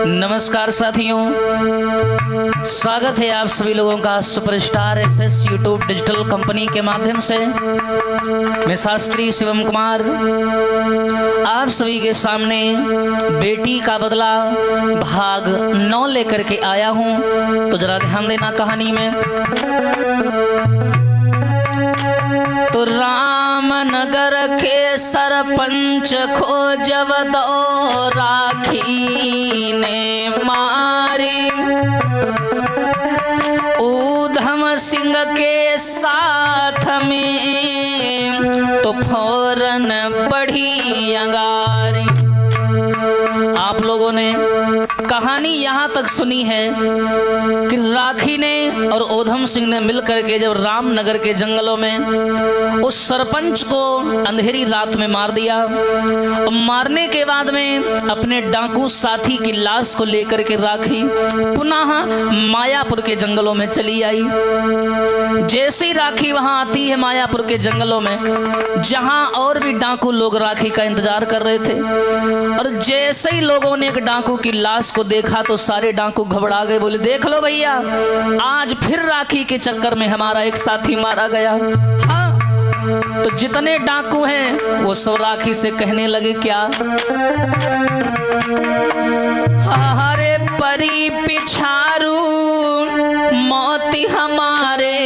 नमस्कार साथियों, स्वागत है आप सभी लोगों का superstar SS YouTube digital company के माध्यम से। मैं शास्त्री शिवम कुमार आप सभी के सामने बेटी का बदला भाग 9 लेकर के आया हूं। तो जरा ध्यान देना कहानी में। तो रामनगर के सरपंच खोजब दो राखी ने मारी, ऊधम सिंह के साथ में तो फौरन बढ़ी अंगारी। आप लोगों ने कहानी यहाँ तक सुनी है कि राखी ने और ऊधम सिंह ने मिलकर के जब रामनगर के जंगलों में उस सरपंच को अंधेरी रात में मार दिया, और मारने के बाद में अपने डाकू साथी की लाश को लेकर के राखी पुनः मायापुर के जंगलों में चली आई। जैसे ही राखी वहां आती है मायापुर के जंगलों में, जहां और भी डाकू लोग राखी का इंतजार कर रहे थे, और जैसे ही लोगों ने एक डाकू की लाश को देखा तो सारे डाकू घबरा गए। बोले, देख लो भैया, आज फिर राखी के चक्कर में हमारा एक साथी मारा गया। हाँ, तो जितने डाकू हैं वो सब राखी से कहने लगे, क्या हरे परी पिछारू मोती हमारे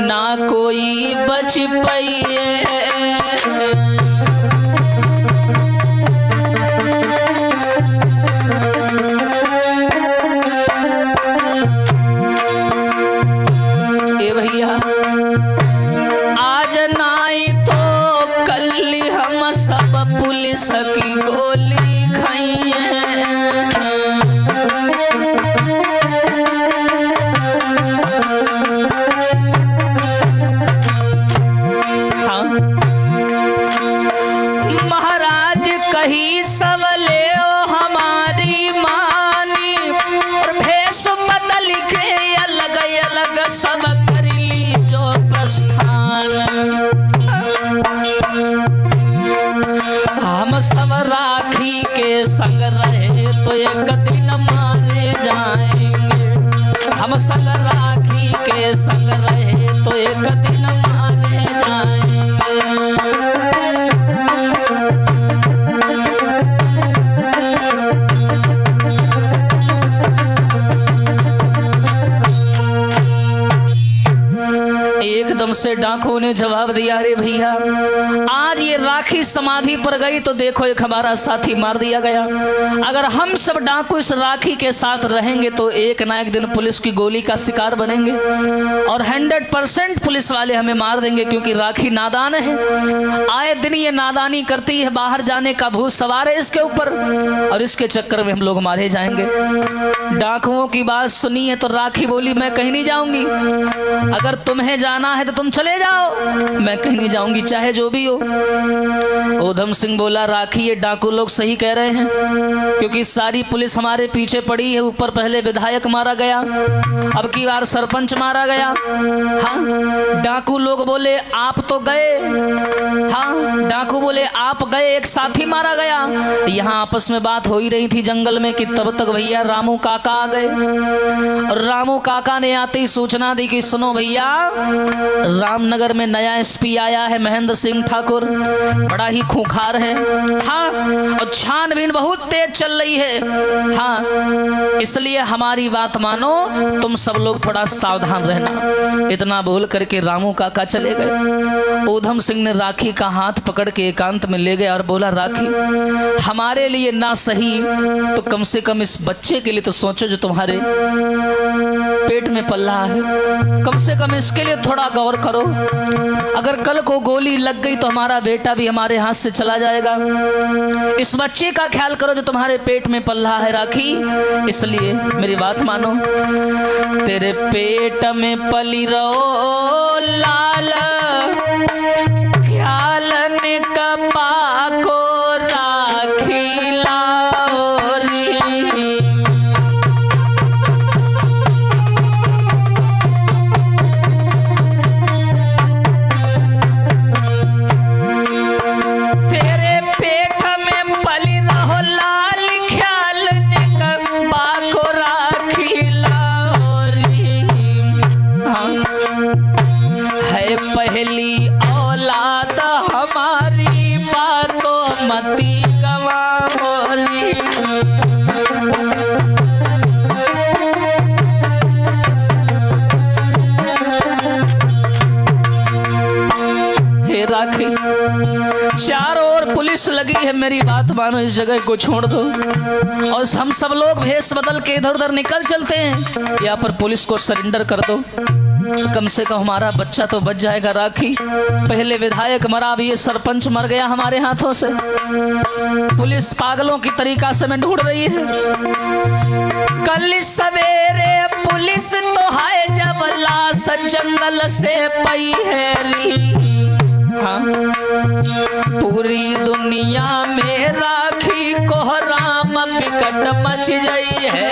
ना कोई बच पाइए। भैया आज नाई तो कल हम सब पुलिस की गोली खाइए। हाँ, महाराज कही सब ले हमारी मानी, और भेष बदल के अलग अलग सब हम सब राखी के संग रहे तो एक दिन मारे जाएंगे। हम संग राखी के संग रहे तो एक दिन मारे जाएंगे। एकदम से डाकुओं ने जवाब दिया, अरे भैया आज ये राखी समाधि पर गई तो देखो एक हमारा साथी मार दिया गया। अगर हम सब डाकू इस राखी के साथ रहेंगे तो एक ना एक दिन पुलिस की गोली का शिकार बनेंगे, और 100% पुलिस वाले हमें मार देंगे, क्योंकि राखी नादान है। आए दिन ये नादानी करती है, बाहर जाने का भूत सवार है इसके ऊपर, और इसके चक्कर में हम लोग मारे जाएंगे। डाकुओं की बात सुनी है तो राखी बोली, मैं कहीं नहीं जाऊंगी। अगर तुम्हें जाना है तो तुम चले जाओ, मैं कहीं नहीं जाऊंगी, चाहे जो भी हो। ऊधम सिंह बोला, राखी ये डाकू लोग सही कह रहे हैं, क्योंकि सारी पुलिस हमारे पीछे पड़ी है। ऊपर पहले विधायक मारा गया, अब की बार सरपंच मारा गया। हाँ, डाकू लोग बोले आप तो गए। हाँ, डाकू बोले आप गए, एक साथी मारा गया। यहाँ आपस में बात हो ही रही थी जंगल में कि तब तक भैया रामू काका आ गए, और रामू काका ने आते ही सूचना दी कि सुनो भैया, रामनगर में नया एसपी आया है महेंद्र सिंह ठाकुर, बड़ा ही खूंखार है। हाँ, और छानबीन बहुत तेज चल रही है। हाँ, इसलिए हमारी बात मानो, तुम सब लोग थोड़ा सावधान रहना। इतना बोल करके रामू काका चले गए। ऊधम सिंह ने राखी का हाथ पकड़ के एकांत में ले गया और बोला, राखी हमारे लिए ना सही तो कम से कम इस बच्चे के लिए तो सोचो जो तुम्हारे पेट में पल रहा है। कम से कम इसके लिए थोड़ा गौर करो। अगर कल को गोली लग गई तो हमारा बेटा भी हमारे हाथ से चला जाएगा। इस बच्चे का ख्याल करो जो तुम्हारे पेट में पल रहा है राखी। इसलिए मेरी बात मानो, तेरे पेट में पली रहो लाल, ख्याल ने कपा को राखी लाओ री। तेरे पेट में पली रहो लाल, ख्याल ने हे राखी, चारों ओर पुलिस लगी है, मेरी बात मानो, इस जगह को छोड़ दो और हम सब लोग भेष बदल के इधर उधर निकल चलते हैं। यहाँ पर पुलिस को सरेंडर कर दो, कम से कम हमारा बच्चा तो बच जाएगा। राखी, पहले विधायक मरा, अब ये सरपंच मर गया हमारे हाथों से। पुलिस पागलों की तरीका से में ढूंढ रही है। कल सवेरे पुलिस तो है जब लाश जंगल से पई है। हाँ, पूरी दुनिया में राखी कोहराम विकट मच गई है।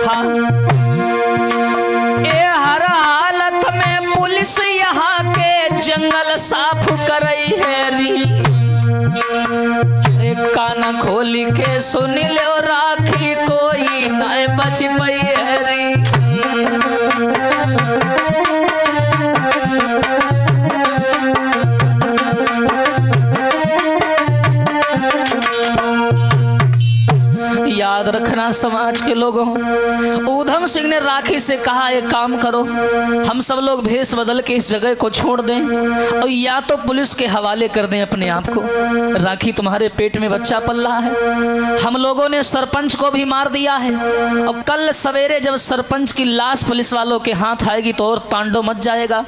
हाँ, ये हर हालत में पुलिस यहाँ के जंगल साफ कर रही है। कान खोली के सुन लो राखी, कोई न बच पई है। याद रखना समाज के लोगों, ऊधम सिंह ने राखी से कहा एक काम करो, हम सब लोग भेष बदल के इस जगह को छोड़ दें और या तो पुलिस के हवाले कर दें अपने आप को। राखी, तुम्हारे पेट में बच्चा पल रहा है, हम लोगों ने सरपंच को भी मार दिया है और कल सवेरे जब सरपंच की लाश पुलिस वालों के हाथ आएगी तो और तांडव मच जाएगा।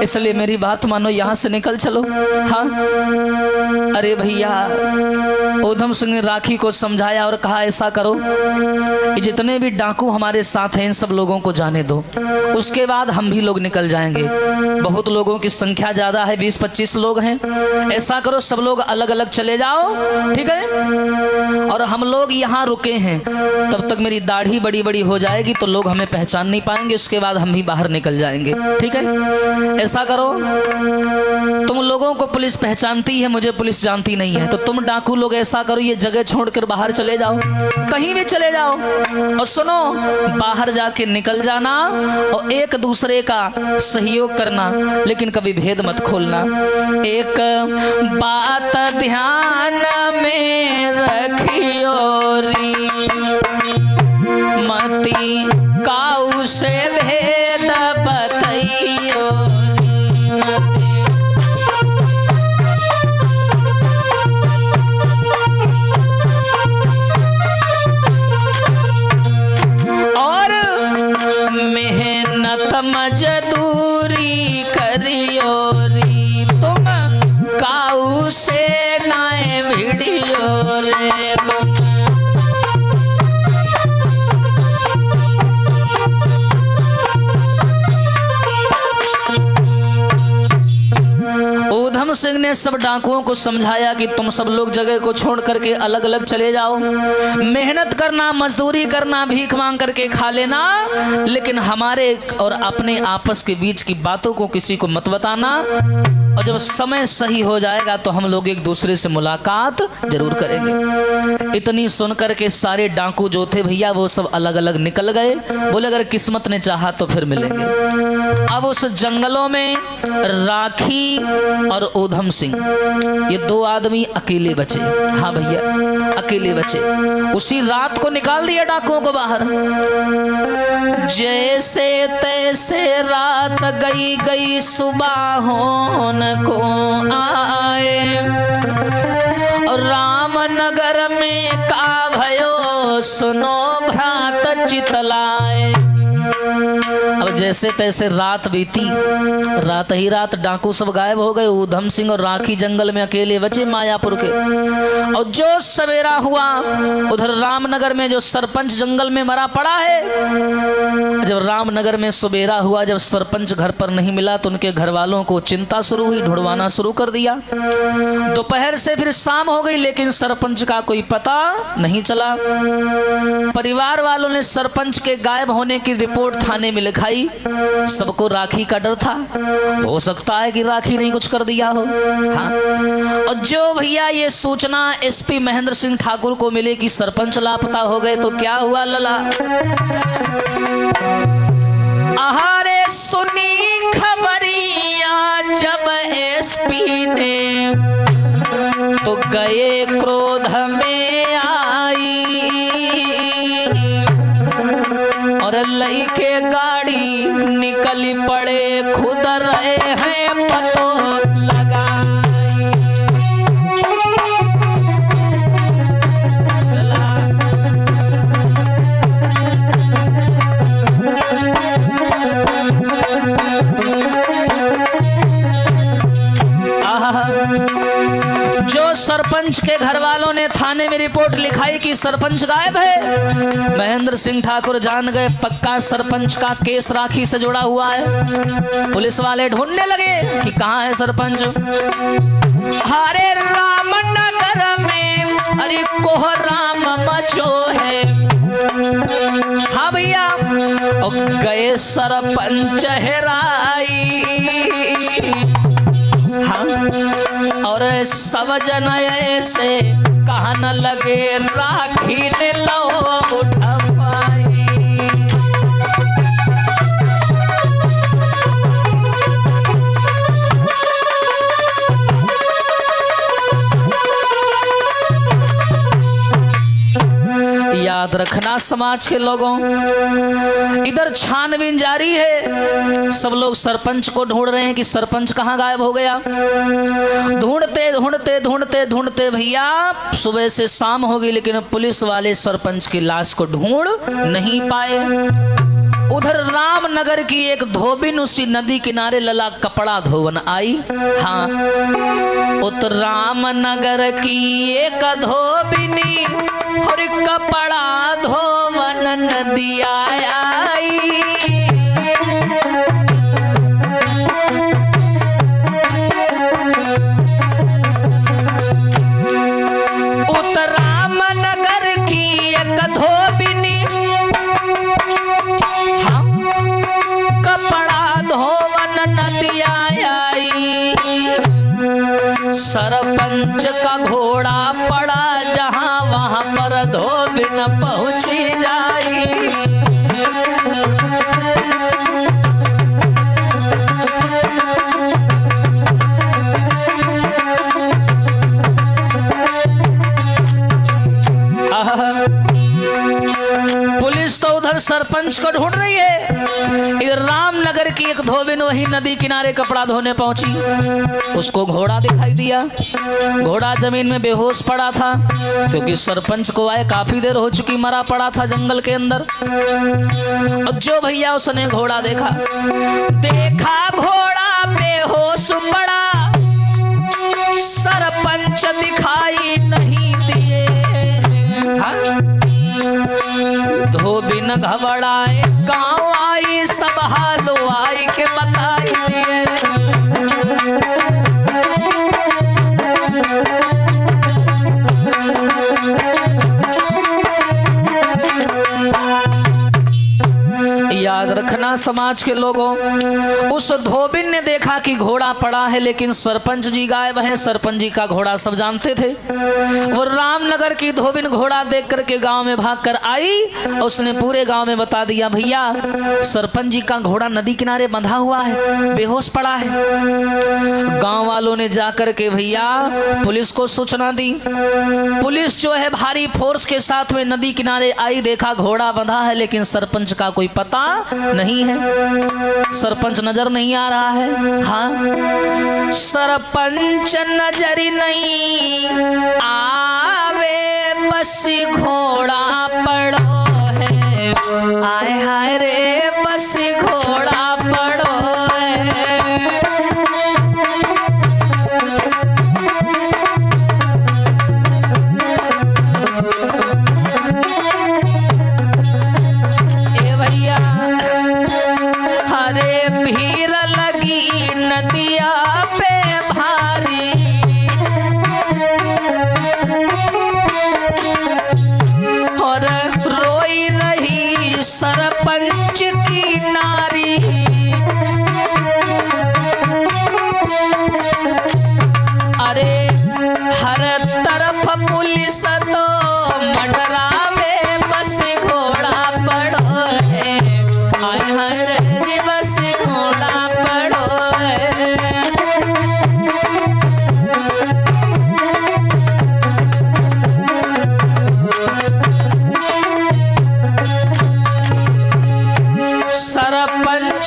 इसलिए मेरी बात मानो, यहाँ से निकल चलो। हाँ, अरे भैया, ऊधम सिंह ने राखी को समझाया और कहा ऐसा करो, जितने भी डाकू हमारे साथ हैं इन सब लोगों को जाने दो, उसके बाद हम भी लोग निकल जाएंगे। बहुत लोगों की संख्या ज्यादा है, 20-25 लोग हैं। ऐसा करो सब लोग अलग अलग चले जाओ, ठीक है, और हम लोग यहाँ रुके हैं, तब तक मेरी दाढ़ी बड़ी बड़ी हो जाएगी तो लोग हमें पहचान नहीं पाएंगे, उसके बाद हम भी बाहर निकल जाएंगे, ठीक है। ऐसा करो, तुम लोगों को पुलिस पहचानती है, मुझे पुलिस जानती नहीं है, तो तुम डाकू लोग ऐसा करो, ये जगह छोड़कर बाहर चले जाओ, कहीं भी चले जाओ, और सुनो, बाहर जाके निकल जाना और एक दूसरे का सहयोग करना, लेकिन कभी भेद मत खोलना। एक बात ध्यान में रखियो री, मती काऊ से भेद बतइयो री। मेहनत मजदूरी करियो री, तुम काऊ से नाए भिड़ियो रे तुम। ऊधम सिंह ने सब डाकुओं को समझाया कि तुम सब लोग जगह को छोड़ करके अलग अलग चले जाओ, मेहनत करना, मजदूरी करना, भीख मांग करके खा लेना, लेकिन हमारे और अपने आपस के बीच की बातों को किसी को मत बताना, और जब समय सही हो जाएगा तो हम लोग एक दूसरे से मुलाकात जरूर करेंगे। इतनी सुनकर के सारे डाकू जो थे भैया वो सब अलग अलग निकल गए, बोले अगर किस्मत ने चाहा तो फिर मिलेंगे। अब उस जंगलों में राखी और ऊधम सिंह ये दो आदमी अकेले बचे। हाँ भैया, अकेले बचे। उसी रात को निकाल दिया डाकुओं को बाहर। जैसे तैसे रात गई गई, सुबह होन को आए, और रामनगर में का भयो, सुनो भ्रात चितलाए। अब जैसे तैसे रात बीती, रात ही रात डाकू सब गायब हो गए। ऊधम सिंह और राखी जंगल में अकेले बचे मायापुर के। और जो सवेरा हुआ उधर रामनगर में जो सरपंच जंगल में मरा पड़ा है। जब रामनगर में सवेरा हुआ, जब सरपंच घर पर नहीं मिला तो उनके घर वालों को चिंता शुरू हुई, ढूंढवाना शुरू कर दिया। दोपहर से फिर शाम हो गई, लेकिन सरपंच का कोई पता नहीं चला। परिवार वालों ने सरपंच के गायब होने की रिपोर्ट थाने में लिखाई। भाई सबको राखी का डर था, हो सकता है कि राखी नहीं कुछ कर दिया हो। हाँ, और जो भैया ये सूचना एसपी महेंद्र सिंह ठाकुर को मिले कि सरपंच लापता हो गए तो क्या हुआ लला, आहारे सुनी खबरिया जब एसपी ने तो गए क्रोध में आई और लई के गाड़ी निकली पड़े खुद रहे हैं पतो लगाई। जो सरपंच के घर वालों ने थाने में रिपोर्ट लिखाई कि सरपंच गायब है, महेंद्र सिंह ठाकुर जान गए पक्का सरपंच का केस राखी से जुड़ा हुआ है। पुलिस वाले ढूंढने लगे कि कहाँ है सरपंच। हरे रामनगर में अरे कोहराम मचो है। हाँ भैया, गए सरपंच हेराई। हाँ, और सब जन ऐसे कहा न लगे राखी ने लो उठवाई। याद रखना समाज के लोगों, इधर छानबीन जारी है, सब लोग सरपंच को ढूंढ रहे हैं कि सरपंच कहाँ गायब हो गया। ढूंढते ढूंढते ढूंढते ढूंढते भैया सुबह से शाम हो गई, लेकिन पुलिस वाले सरपंच की लाश को ढूंढ नहीं पाए। उधर रामनगर की एक धोबिन उसी नदी किनारे लला कपड़ा धोवन आई। हाँ, उतर रामनगर की एक धोबिनी और कपड़ा धोवन नदी आई। उतर रामनगर की एक धोबिनी कपड़ा धोवन नदी आई। सरपंच का घोड़ा पड़ा जहां वहां पर धोबिन पहुंची जाई। पुलिस तो उधर सरपंच को ढूंढ रही है, इधर रामनगर की एक धोबिन वही नदी किनारे कपड़ा धोने पहुंची। उसको घोड़ा दिखाई दिया, घोड़ा जमीन में बेहोश पड़ा था क्योंकि सरपंच को आए काफी देर हो चुकी, मरा पड़ा था जंगल के अंदर। और जो भैया उसने घोड़ा देखा घोड़ा बेहोश पड़ा, सरपंच दिखाई नहीं दिए। धोबिन घबराए गाँव आई, सब हालो आई के बताई दिए। याद रखना समाज के लोगों, उस धोबिन ने देखा कि घोड़ा पड़ा है लेकिन सरपंच जी गायब हैं। सरपंच जी का घोड़ा सब जानते थे। वो रामनगर की धोबिन घोड़ा देख करके गांव में भागकर आई, उसने पूरे गांव में बता दिया भैया सरपंच जी का घोड़ा नदी किनारे बंधा हुआ है, बेहोश पड़ा है। गांव वालों ने जाकर के भैया पुलिस को सूचना दी। पुलिस जो है भारी फोर्स के साथ में नदी किनारे आई, देखा घोड़ा बंधा है लेकिन सरपंच का कोई पता नहीं है, सरपंच नजर नहीं आ रहा है। हाँ, सरपंच नजर नहीं आवे, बस घोड़ा पड़ो है। आय हाय रे, बस घोड़ा पड़ो है। भीड़ लगी नदिया पे भारी, और रोई रही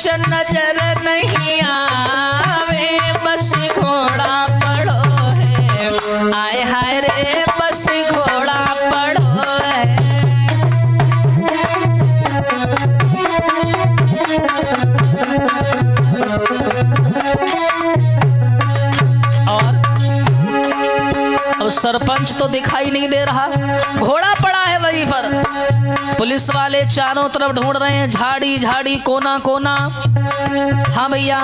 सरपंच नजर नहीं आवे, बस घोड़ा पड़ो है, आय हाय रे बस घोड़ा पड़ो है। अब सरपंच तो दिखाई नहीं दे रहा, घोड़ा पड़ा है वहीं पर। पुलिस वाले चारों तरफ ढूंढ रहे हैं, झाड़ी झाड़ी कोना कोना। हाँ भैया,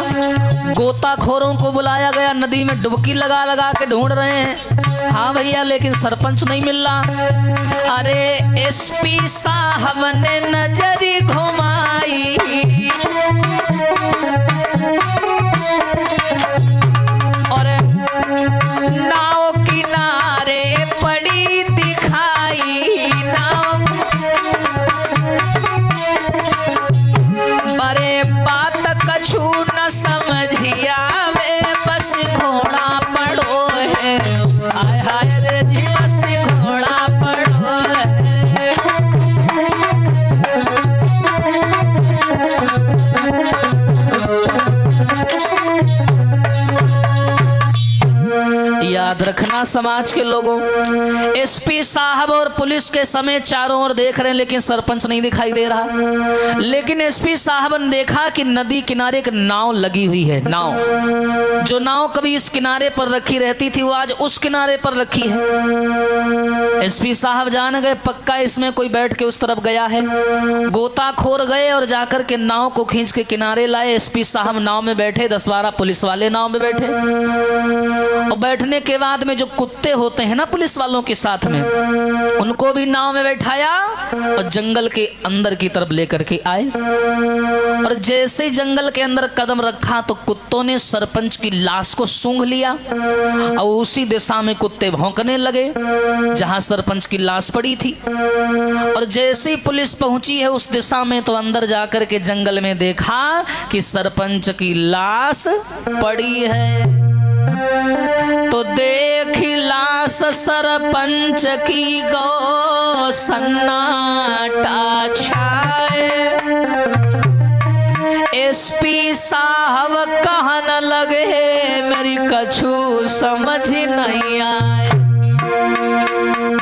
गोताखोरों को बुलाया गया, नदी में डुबकी लगा लगा के ढूंढ रहे हैं। हाँ भैया, लेकिन सरपंच नहीं मिल रहा। अरे एसपी साहब ने नजरी घुमाई, और नाव किनारे पड़ी दिखाई, नाव। अरे बात कछु न समझिया वे, बस घोड़ा पड़ो है, आय हाय रे जी बस घोड़ा पड़ो है। याद रखना समाज के लोगों, एसपी साहब और पुलिस के समय चारों ओर देख रहे हैं, लेकिन सरपंच नहीं दिखाई दे रहा। लेकिन एसपी साहब ने देखा कि नदी किनारे एक नाव लगी हुई है। नाव, जो नाव कभी इस किनारे पर रखी रहती थी, वो आज उस किनारे पर रखी है। एसपी साहब जान गए पक्का इसमें कोई बैठ के उस तरफ गया है। गोताखोर गए और जाकर के नाव को खींच के किनारे लाए। एसपी साहब नाव में बैठे, 10-12 पुलिस वाले नाव में बैठे, और बैठने के बाद में जो कुत्ते होते हैं ना पुलिस वालों के साथ में, उनको भी नाव में बैठाया और जंगल के अंदर की तरफ लेकर के आए। और जैसे ही जंगल के अंदर कदम रखा तो कुत्तों ने सरपंच की लाश को सूंघ लिया, और उसी दिशा में कुत्ते भौंकने लगे जहां सरपंच की लाश पड़ी थी। और जैसे ही पुलिस पहुंची है उस दिशा में, तो अंदर जाकर के जंगल में देखा कि सरपंच की लाश पड़ी है। तो देख लाश सरपंच की गो सन्नाटा छाए। एसपी साहब कहने लगे मेरी कछु समझ नहीं आए।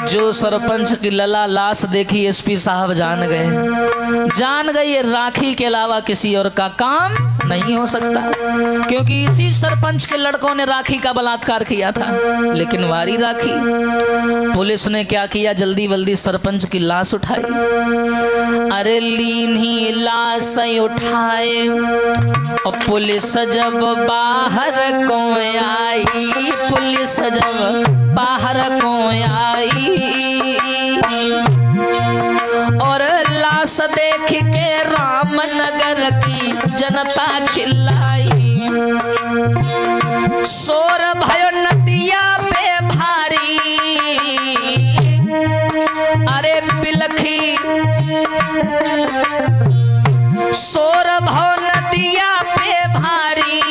जो सरपंच की लला लाश देखी एसपी साहब जान गए ये राखी के अलावा किसी और का काम नहीं हो सकता, क्योंकि इसी सरपंच के लड़कों ने राखी का बलात्कार किया था। लेकिन वारी राखी, पुलिस ने क्या किया, जल्दी जल्दी सरपंच की लाश उठाई। अरे लीन ही लाश उठाए, और पुलिस जब बाहर को आई, पुलिस जब बाहर को आई, और लाश देख के रामनगर की जनता चिल्लाई। शोर भयो नदिया पे भारी, अरे बिलखी शोर भयो नदिया पे भारी,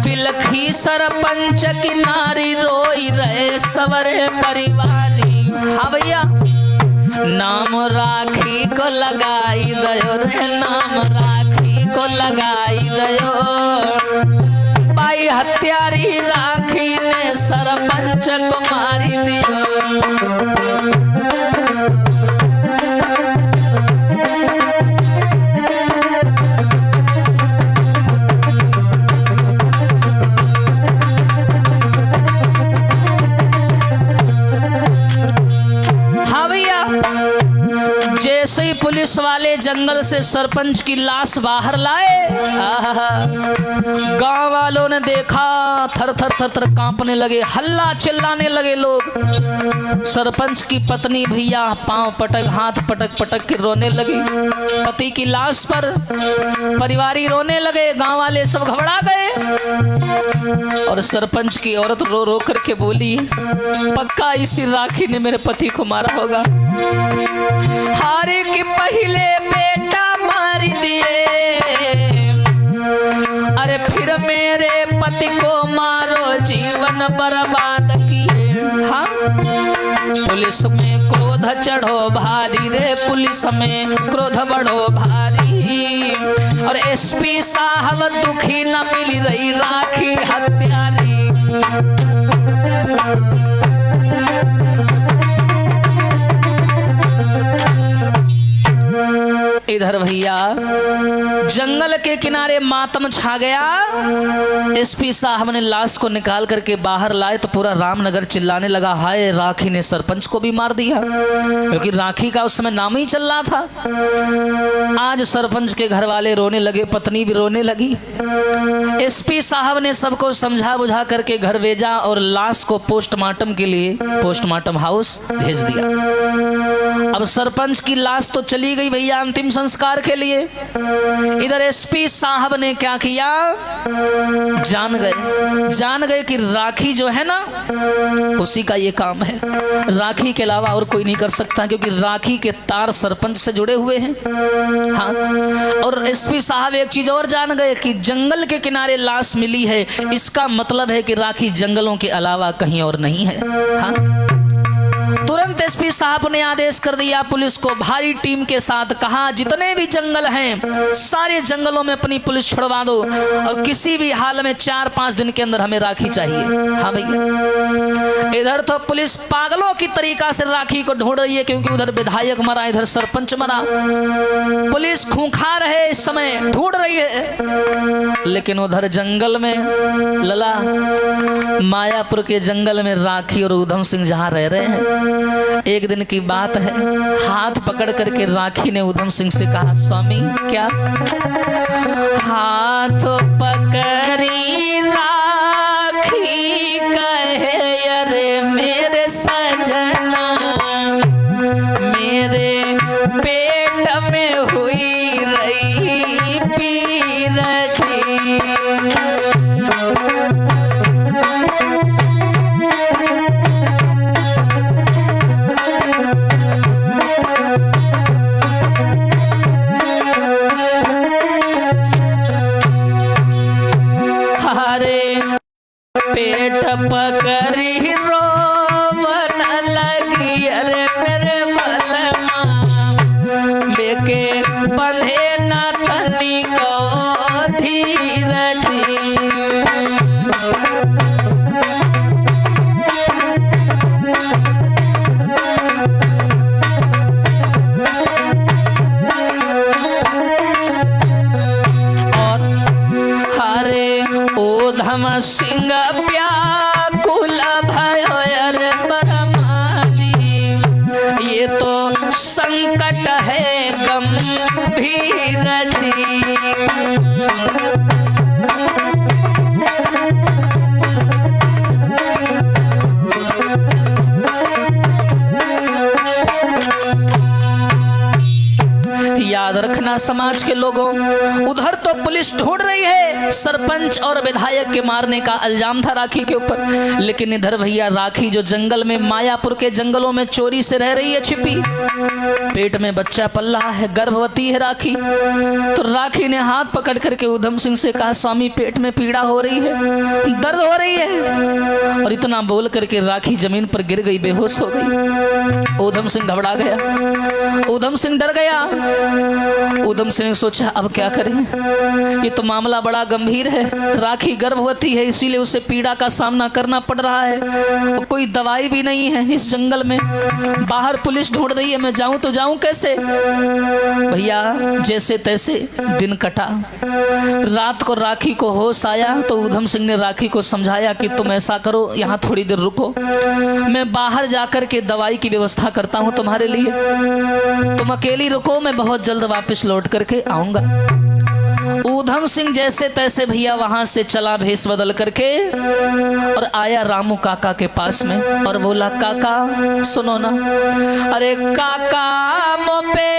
बिलखी सरपंच की नारी रोई रहे सवरे परिवारी। हाँ भैया, नाम राखी को लगाई दयो रे, नाम राखी को लगाई दयो। भाई हत्यारी राखी ने सरपंच को मारी दियो। जैसे ही पुलिस वाले जंगल से सरपंच की लाश बाहर लाए, गांव वालों ने देखा, थर थर थर थर कांपने लगे, हल्ला चिल्लाने लगे लोग। सरपंच की पत्नी भैया पांव पटक, हाथ पटक पटक के रोने लगी पति की लाश पर। परिवारी रोने लगे, गांव वाले सब घबरा गए। और सरपंच की औरत रो रो करके बोली, पक्का इसी राखी ने मेरे पति को मारा होगा। हारे के पहले बेटा मार दिए, अरे फिर मेरे पति को मारो, जीवन बर्बाद किए। हाँ, पुलिस में क्रोध चढ़ो भारी रे, पुलिस में क्रोध बढ़ो भारी। जी। और एसपी साहब दुखी न मिली रही राखी हत्यारी। इधर भैया जंगल के किनारे मातम छा गया। एसपी साहब ने लाश को निकाल करके बाहर लाए तो पूरा रामनगर चिल्लाने लगा, हाय राखी ने सरपंच को भी मार दिया, क्योंकि राखी का उस समय नाम ही चल रहा था। आज सरपंच के घर वाले रोने लगे, पत्नी भी रोने लगी। एसपी साहब ने सबको समझा बुझा करके घर भेजा और लाश को पोस्टमार्टम के लिए पोस्टमार्टम हाउस भेज दिया। अब सरपंच की लाश तो चली गई भैया अंतिम संस्कार के लिए। इधर एसपी साहब ने क्या किया, जान गए कि राखी जो है ना उसी का ये काम है, राखी के अलावा और कोई नहीं कर सकता, क्योंकि राखी के तार सरपंच से जुड़े हुए हैं। हाँ, और एसपी साहब एक चीज और जान गए कि जंगल के किनारे लाश मिली है, इसका मतलब है कि राखी जंगलों के अलावा कहीं और नहीं है। हाँ, तुरंत एसपी साहब ने आदेश कर दिया पुलिस को, भारी टीम के साथ कहा जितने भी जंगल हैं सारे जंगलों में अपनी पुलिस छुड़वा दो और किसी भी हाल में 4-5 दिन के अंदर हमें राखी चाहिए। हाँ भैया, इधर तो पुलिस पागलों की तरीका से राखी को ढूंढ रही है, क्योंकि उधर विधायक मरा, इधर सरपंच मरा। पुलिस खूंखार है, इस समय ढूंढ रही है। लेकिन उधर जंगल में लला मायापुर के जंगल में राखी और ऊधम सिंह जहां रह रहे हैं, एक दिन की बात है, हाथ पकड़ करके राखी ने ऊधम सिंह से कहा, स्वामी क्या? हाथ पकड़ी राखी कहे, अरे मेरे सजना मेरे पेट में हुई रही पीर जी। पेट पकड़ी रोवन लगी, अरे मेरे बलमा बेके बंधे न तनी को धीरज। ऊधम सिंह व्याकुल भयो, अरे बरमा जी ये तो संकट है गंभीर जी। याद रखना समाज के लोगों, उधर तो पुलिस ढूंढ रही है सरपंच और विधायक के मारने का इल्जाम था राखी के ऊपर, लेकिन इधर भैया राखी जो जंगल में मायापुर के जंगलों में चोरी से रह रही है छिपी, पेट में बच्चा पल रहा है, गर्भवती है राखी। तो राखी ने हाथ पकड़ करके ऊधम सिंह से कहा, स्वामी पेट में पीड़ा हो रही है, दर्द हो रही है। और इतना बोल करके राखी जमीन पर गिर गई, बेहोश हो गई। ऊधम सिंह घबरा गया, ऊधम सिंह डर गया। ऊधम सिंह ने सोचा अब क्या करें, ये तो मामला बड़ा गंभीर है, राखी गर्भवती है, इसीलिए उसे पीड़ा का सामना करना पड़ रहा है। कोई दवाई भी नहीं है इस जंगल में, बाहर पुलिस ढूंढ रही है, मैं जाऊं तो जाऊं कैसे? भैया जैसे तैसे दिन कटा। रात को राखी को होश आया तो ऊधम सिंह ने राखी को समझाया कि तुम ऐसा करो, यहाँ थोड़ी देर रुको, मैं बाहर जाकर के दवाई की व्यवस्था करता हूँ तुम्हारे लिए, तुम अकेली रुको, मैं बहुत जल्द वापस लौट करके आऊंगा। ऊधम सिंह जैसे तैसे भैया वहां से चला भेष बदल करके और आया रामू काका के पास में और बोला, काका सुनो ना। अरे काका मो पे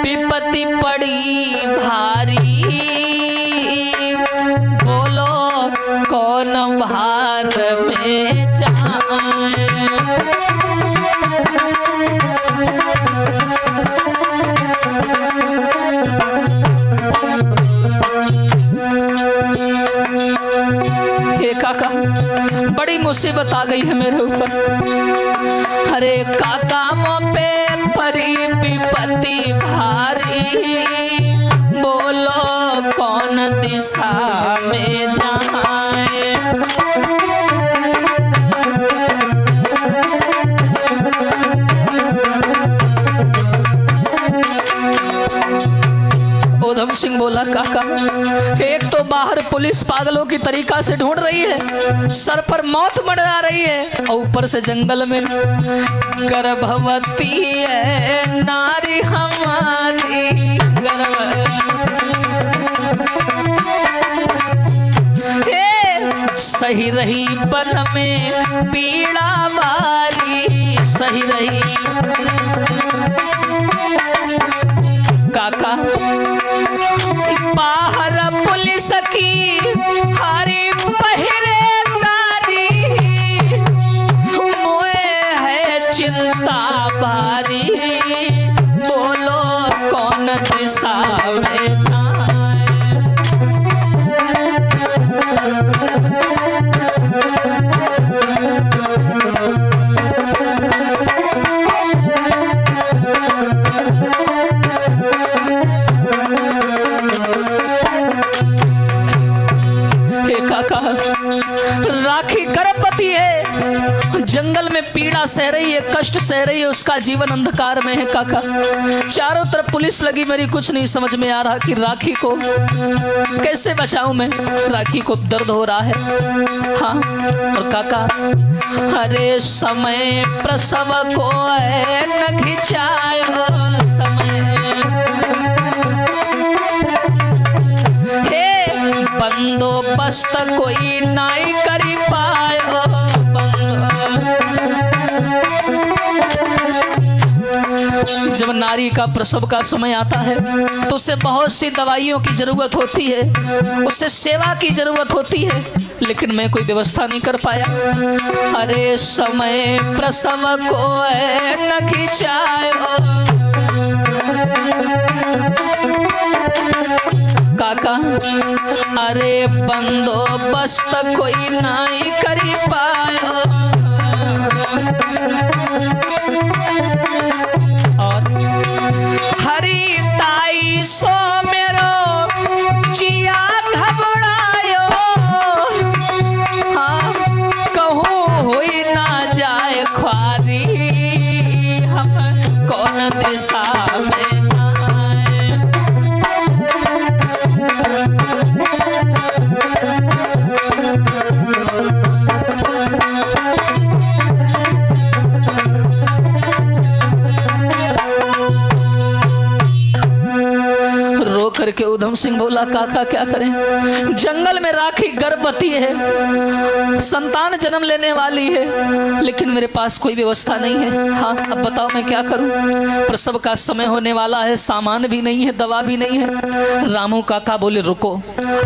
विपत्ति पड़ी भारी, बोलो कौन भार में जाए। हे काका बड़ी मुसीबत आ गई है मेरे ऊपर। अरे काका मो पे पर भारी विपत्ति भारी, बोलो कौन दिशा में जाए। ऊधम सिंह बोला काका, एक तो बाहर पुलिस पागलों की तरीका से ढूंढ रही है, सर पर मौत मंडरा रही है, और ऊपर से जंगल में गर्भवती है नारी हमारी, सही रही बन में पीड़ा वाली, सही रही। काका बाहर पुलिस की हरी पहरेदारी, मोए है चिंता बारी, बोलो कौन दिशा में जाए। राखी गर्भवती है, जंगल में पीड़ा सह रही है, कष्ट सह रही है, उसका जीवन अंधकार में है। काका चारों तरफ पुलिस लगी, मेरी कुछ नहीं समझ में आ रहा कि राखी को कैसे बचाऊं मैं। राखी को दर्द हो रहा है। हाँ और काका, हरे समय प्रसव को न खिंचायो समय, बंदोबस्त कोई नहीं करी पायो। जब नारी का प्रसव का समय आता है तो उसे बहुत सी दवाइयों की जरूरत होती है, उसे सेवा की जरूरत होती है, लेकिन मैं कोई व्यवस्था नहीं कर पाया। अरे समय प्रसव को न खिंचायो काका, अरे बंदोबस्त कोई नहीं करी पायो। और हरी ताई सो मेरो जिया घबरायो, हाँ कहूँ हुई ना जाए ख्वारी, हम कौन दिशा में करके ऊधम सिंह बोला, काका क्या करें, जंगल में राखी गर्भवती है, संतान जन्म लेने वाली है, लेकिन मेरे पास कोई व्यवस्था नहीं है। हाँ अब बताओ मैं क्या करूं, प्रसव का समय होने वाला है, सामान भी नहीं है, दवा भी नहीं है। रामू काका बोले रुको,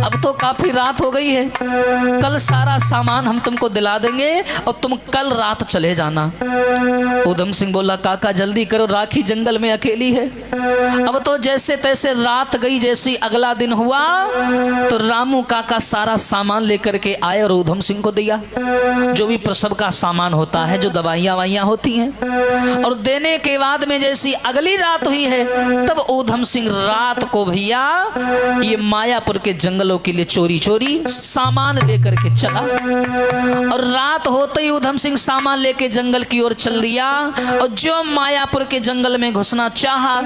अब तो काफी रात हो गई है, कल सारा सामान हम तुमको दिला देंगे और तुम कल रात चले जाना। ऊधम सिंह बोला, काका जल्दी करो, राखी जंगल में अकेली है। अब तो जैसे तैसे रात गई, जैसे अगला दिन हुआ तो रामू काका सारा सामान लेकर के आए और ऊधम सिंह को दिया, जो भी प्रसव का सामान होता है, जो दवाइयां वाइयां होती हैं। और देने के बाद में जैसी अगली रात हुई है, तब ऊधम सिंह रात को भैया ये मायापुर के जंगलों के लिए चोरी चोरी सामान लेकर के चला। और रात होते ही ऊधम सिंह सामान लेके जंगल की ओर चल दिया, और जो मायापुर के जंगल में घुसना चाहा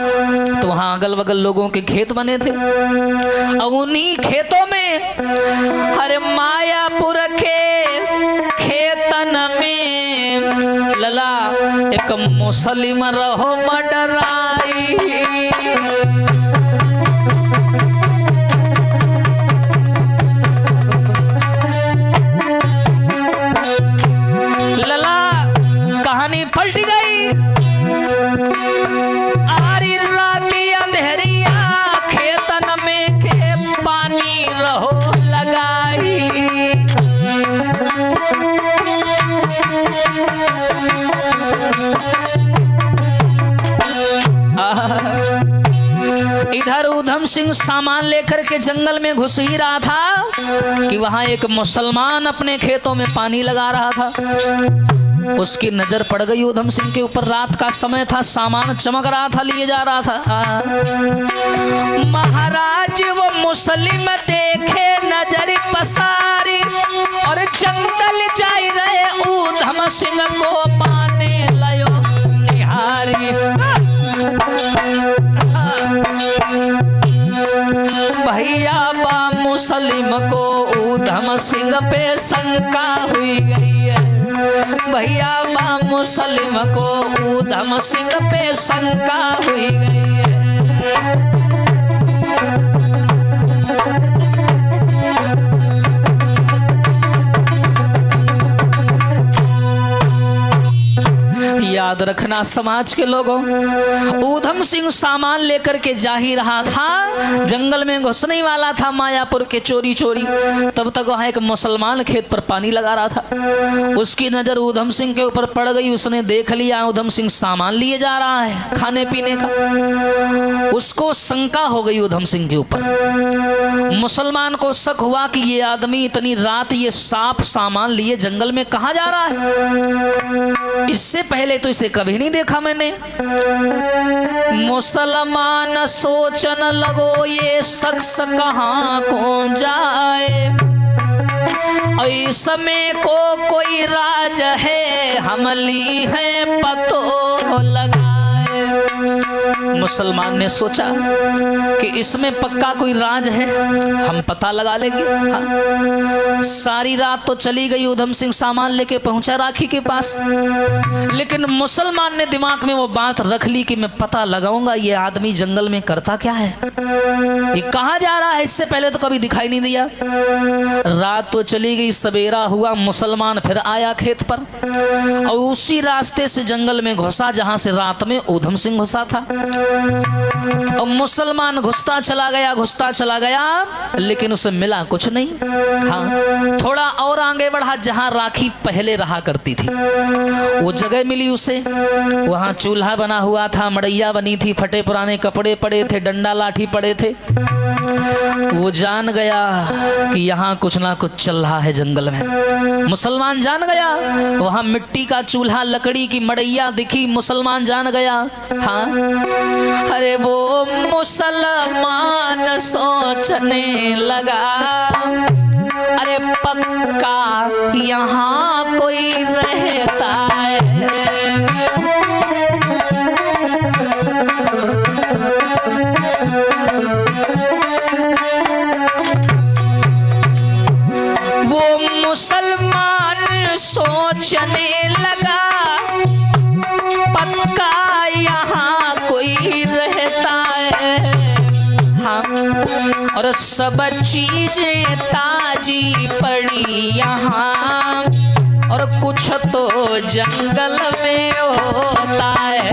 तो वहां अगल बगल लोगों के खेत बने थे, और उन्हीं खेतों में हरे मायापुर के खेतन में लला एक मुसलिम रहो मडराई। लला कहानी पलट गई, आरी राती अंधेरिया खेतन में के पानी रहो लगाई। इधर ऊधम सिंह सामान लेकर के जंगल में घुस ही रहा था कि वहां एक मुसलमान अपने खेतों में पानी लगा रहा था। उसकी नजर पड़ गई ऊधम सिंह के ऊपर। रात का समय था, सामान चमक रहा था, लिए जा रहा था। महाराज वो मुस्लिम देखे नजर पसारी और जंगल जाई रहे ऊधम सिंह को पाने लयो निहारी। भैया बा मुस्लिम को ऊधम सिंह पे शंका हुई गई है। भैया बा मुस्लिम को ऊधम सिंह पे शंका हुई गई है। याद रखना समाज के लोगों, ऊधम सिंह सामान लेकर के जा ही रहा था, जंगल में घुसने वाला था मायापुर के चोरी चोरी। तब तक वहां एक मुसलमान खेत पर पानी लगा रहा था। उसकी नजर ऊधम सिंह के ऊपर पड़ गई। उसने देख लिया ऊधम सिंह सामान लिए जा रहा है खाने पीने का। उसको शंका हो गई ऊधम सिंह के ऊपर। मुसलमान को शक हुआ कि ये आदमी इतनी रात ये साफ सामान लिए जंगल में कहाँ जा रहा है। इससे पहले तो इसे कभी नहीं देखा मैंने। मुसलमान सोचन लगो ये शख्स कहाँ को जाए, इसमें को कोई राज है, हमली है पतो लगाए। मुसलमान ने सोचा कि इसमें पक्का कोई राज है, हम पता लगा लेंगे। हाँ। सारी रात तो चली गई, ऊधम सिंह सामान लेके पहुंचा राखी के पास, लेकिन मुसलमान ने दिमाग में वो बात रख ली कि मैं पता लगाऊंगा ये आदमी जंगल में करता क्या है, ये कहाँ जा रहा है, इससे पहले तो कभी दिखाई नहीं दिया। रात तो चली गई, सवेरा हुआ, मुसलमान फिर आया खेत पर और उसी रास्ते से जंगल में घुसा जहां से रात में ऊधम सिंह घुसा था। और मुसलमान घुसता चला गया, लेकिन उसे मिला कुछ नहीं। हाँ, थोड़ा और आगे बढ़ा जहां राखी पहले रहा करती थी, वो जगह मिली उसे। वहां चूल्हा बना हुआ था, मड़ैया बनी थी, फटे पुराने कपड़े पड़े थे, डंडा लाठी पड़े थे। वो जान गया कि यहाँ कुछ ना कुछ चल रहा है जंगल में। मुसलमान जान गया, वहां मिट्टी का चूल्हा, लकड़ी की मड़ैया दिखी, मुसलमान जान गया। हाँ, अरे वो मुसलमान सोचने लगा, अरे पक्का यहाँ कोई रहता है। वो मुसलमान सोचने लगा, पक्का यहाँ कोई रहता है। हाँ, और सब चीजें ताजी पड़ी यहाँ, और कुछ तो जंगल में होता है।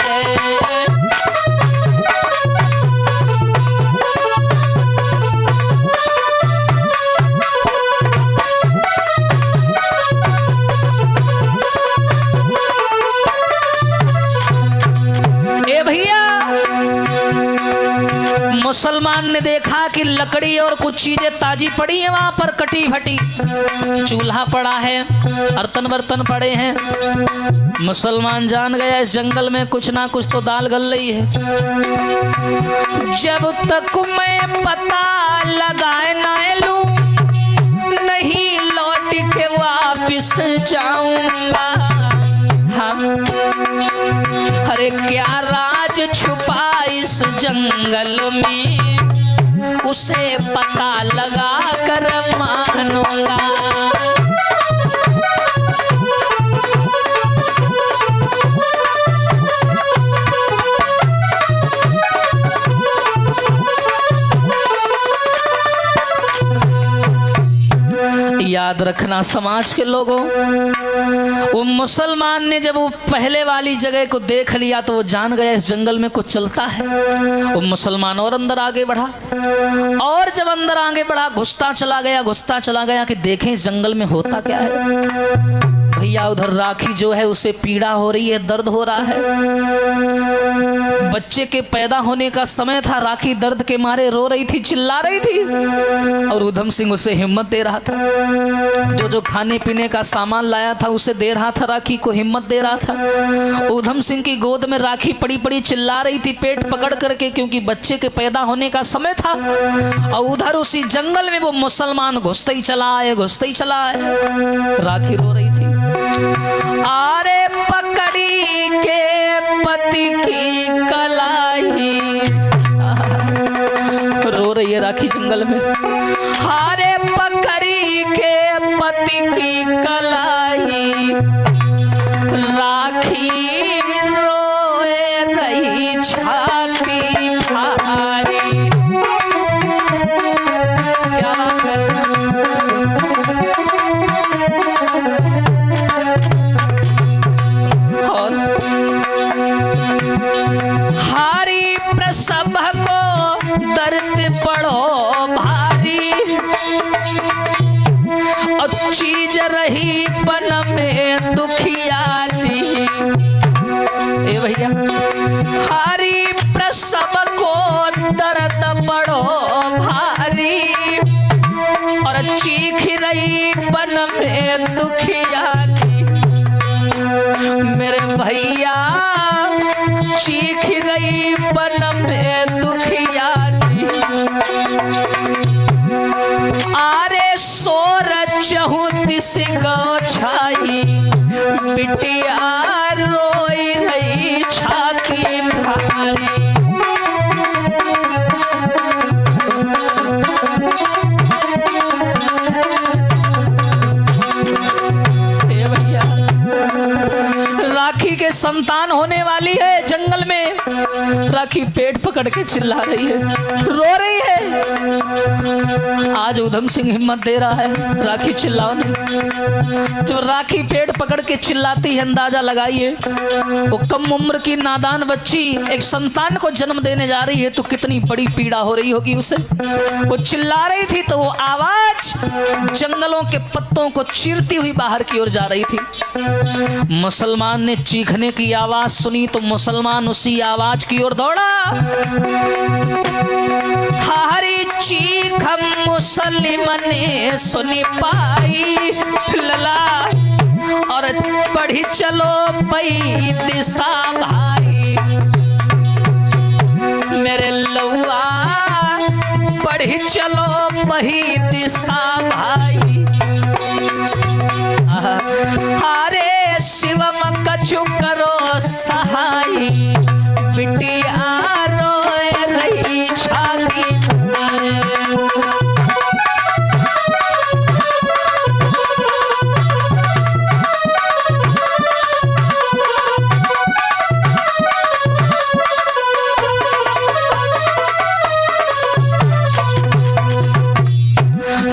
मुसलमान ने देखा कि लकड़ी और कुछ चीजें ताजी पड़ी है वहां पर, कटी फटी, चूल्हा पड़ा है, बर्तन बर्तन पड़े हैं। मुसलमान जान गया इस जंगल में कुछ ना कुछ तो दाल गल रही है। जब तक मैं पता लगाए ना लूं, नहीं लौट के वापिस जाऊंगा। हम अरे क्या राज छुपा इस जंगल में, उसे पता लगा कर मानूंगा। याद रखना समाज के लोगों, वो मुसलमान ने जब वो पहले वाली जगह को देख लिया तो वो जान गया इस जंगल में कुछ चलता है। वो मुसलमान और अंदर आगे बढ़ा, और जब अंदर आगे बढ़ा घुसता चला गया कि देखें इस जंगल में होता क्या है। भैया उधर राखी जो है उसे पीड़ा हो रही है, दर्द हो रहा है। बच्चे के पैदा होने का समय था। राखी दर्द के मारे रो रही थी, चिल्ला रही थी और ऊधम सिंह उसे हिम्मत दे रहा था। जो जो खाने पीने का सामान लाया था उसे दे रहा था, राखी को हिम्मत दे रहा था। ऊधम सिंह की गोद में राखी पड़ी पड़ी चिल्ला रही थी पेट पकड़ करके, क्योंकि बच्चे के पैदा होने का समय था। और उधर उसी जंगल में वो मुसलमान घुसते ही चला आए, घुसते ही चला आए। राखी रो रही थी, आरे पकड़ी के पति की कलाई, रो रही है राखी जंगल में। हारे पकड़ी के पति की कलाई, राखी रोए रही छाती भारी। क्या है और हारी प्रसव को दर्द पड़ो भारी, और चीज रही बन में दुखियारी। ए भैया, हारी प्रसव को दर्द पड़ो भारी, और चीख रही बन में दुखियारी। मेरे भैया चीख रही बन में दुखियारी, आरे सोर चहु दिस गौ छाई, बिटिया रोई रही छाती भारी। राखी के संतान होने वाली है जंगल में। राखी पेट पकड़ के चिल्ला रही है, रो रही है। आज ऊधम सिंह हिम्मत दे रहा है, राखी चिल्लाओ नहीं। जब राखी पेट पकड़ के चिल्लाती है, अंदाजा लगाइए वो कम उम्र की नादान बच्ची एक संतान को जन्म देने जा रही है तो कितनी बड़ी पीड़ा हो रही होगी उसे। वो चिल्ला रही थी तो वो आवाज जंगलों के पत्तों को चीरती हुई बाहर की ओर जा रही थी। मुसलमान ने चीखने की आवाज सुनी तो मुसलमान उसी आवाज की ओर दौड़ा। हरी चीख मुसलमान ने सुनी पाई लला, और बढ़ी चलो पई दिशा भाई। मेरे लौआ बढ़ी चलो पही दिशा भाई। हारे शिवम कछु करो सहाई, बिटिया रोए रही छाती।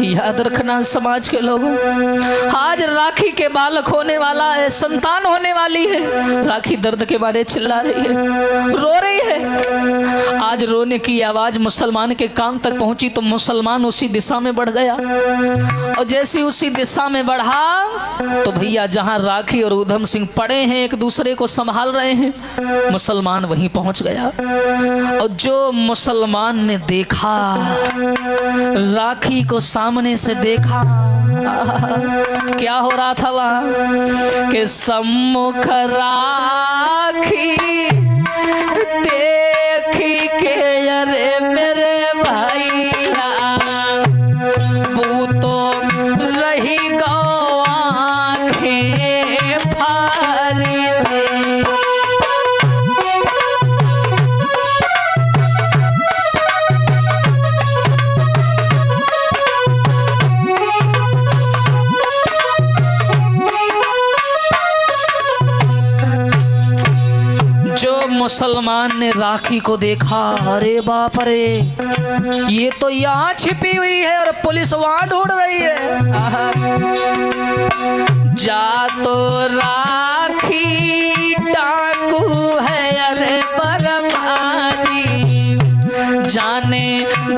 याद रखना समाज के लोगों, आज राखी के बालक होने वाला है, संतान होने वाली है। राखी दर्द के बारे चिल्ला रही है, रो रही है। आज रोने की आवाज मुसलमान के कान तक पहुंची तो मुसलमान उसी दिशा में बढ़ गया, और जैसे उसी दिशा में बढ़ा तो भैया जहां राखी और ऊधम सिंह पड़े हैं एक दूसरे को संभाल रहे हैं, मुसलमान वहीं पहुंच गया। और जो मुसलमान ने देखा, राखी को सामने से देखा, क्या हो रहा था वहां के सम्मुख राखी देखी के अरे मेरे भैया वो तो रही गौ आंखें फारी। मुसलमान ने राखी को देखा, अरे बाप रे, ये तो यहाँ छिपी हुई है और पुलिस वहां ढूंढ रही है। जा तो राखी डाकू है अरे बरमाजी, जाने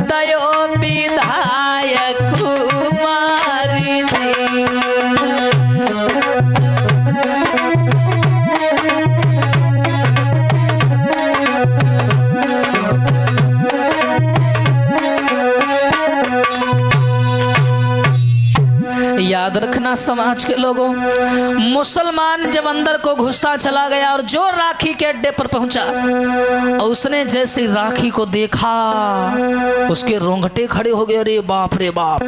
दयो विधायक कुमारी जी। रखना समाज के लोगों, मुसलमान जब अंदर को घुसता चला गया और जो राखी के अड्डे पर पहुंचा और उसने जैसे राखी को देखा उसके रोंगटे खड़े हो गए। अरे बाप रे बाप,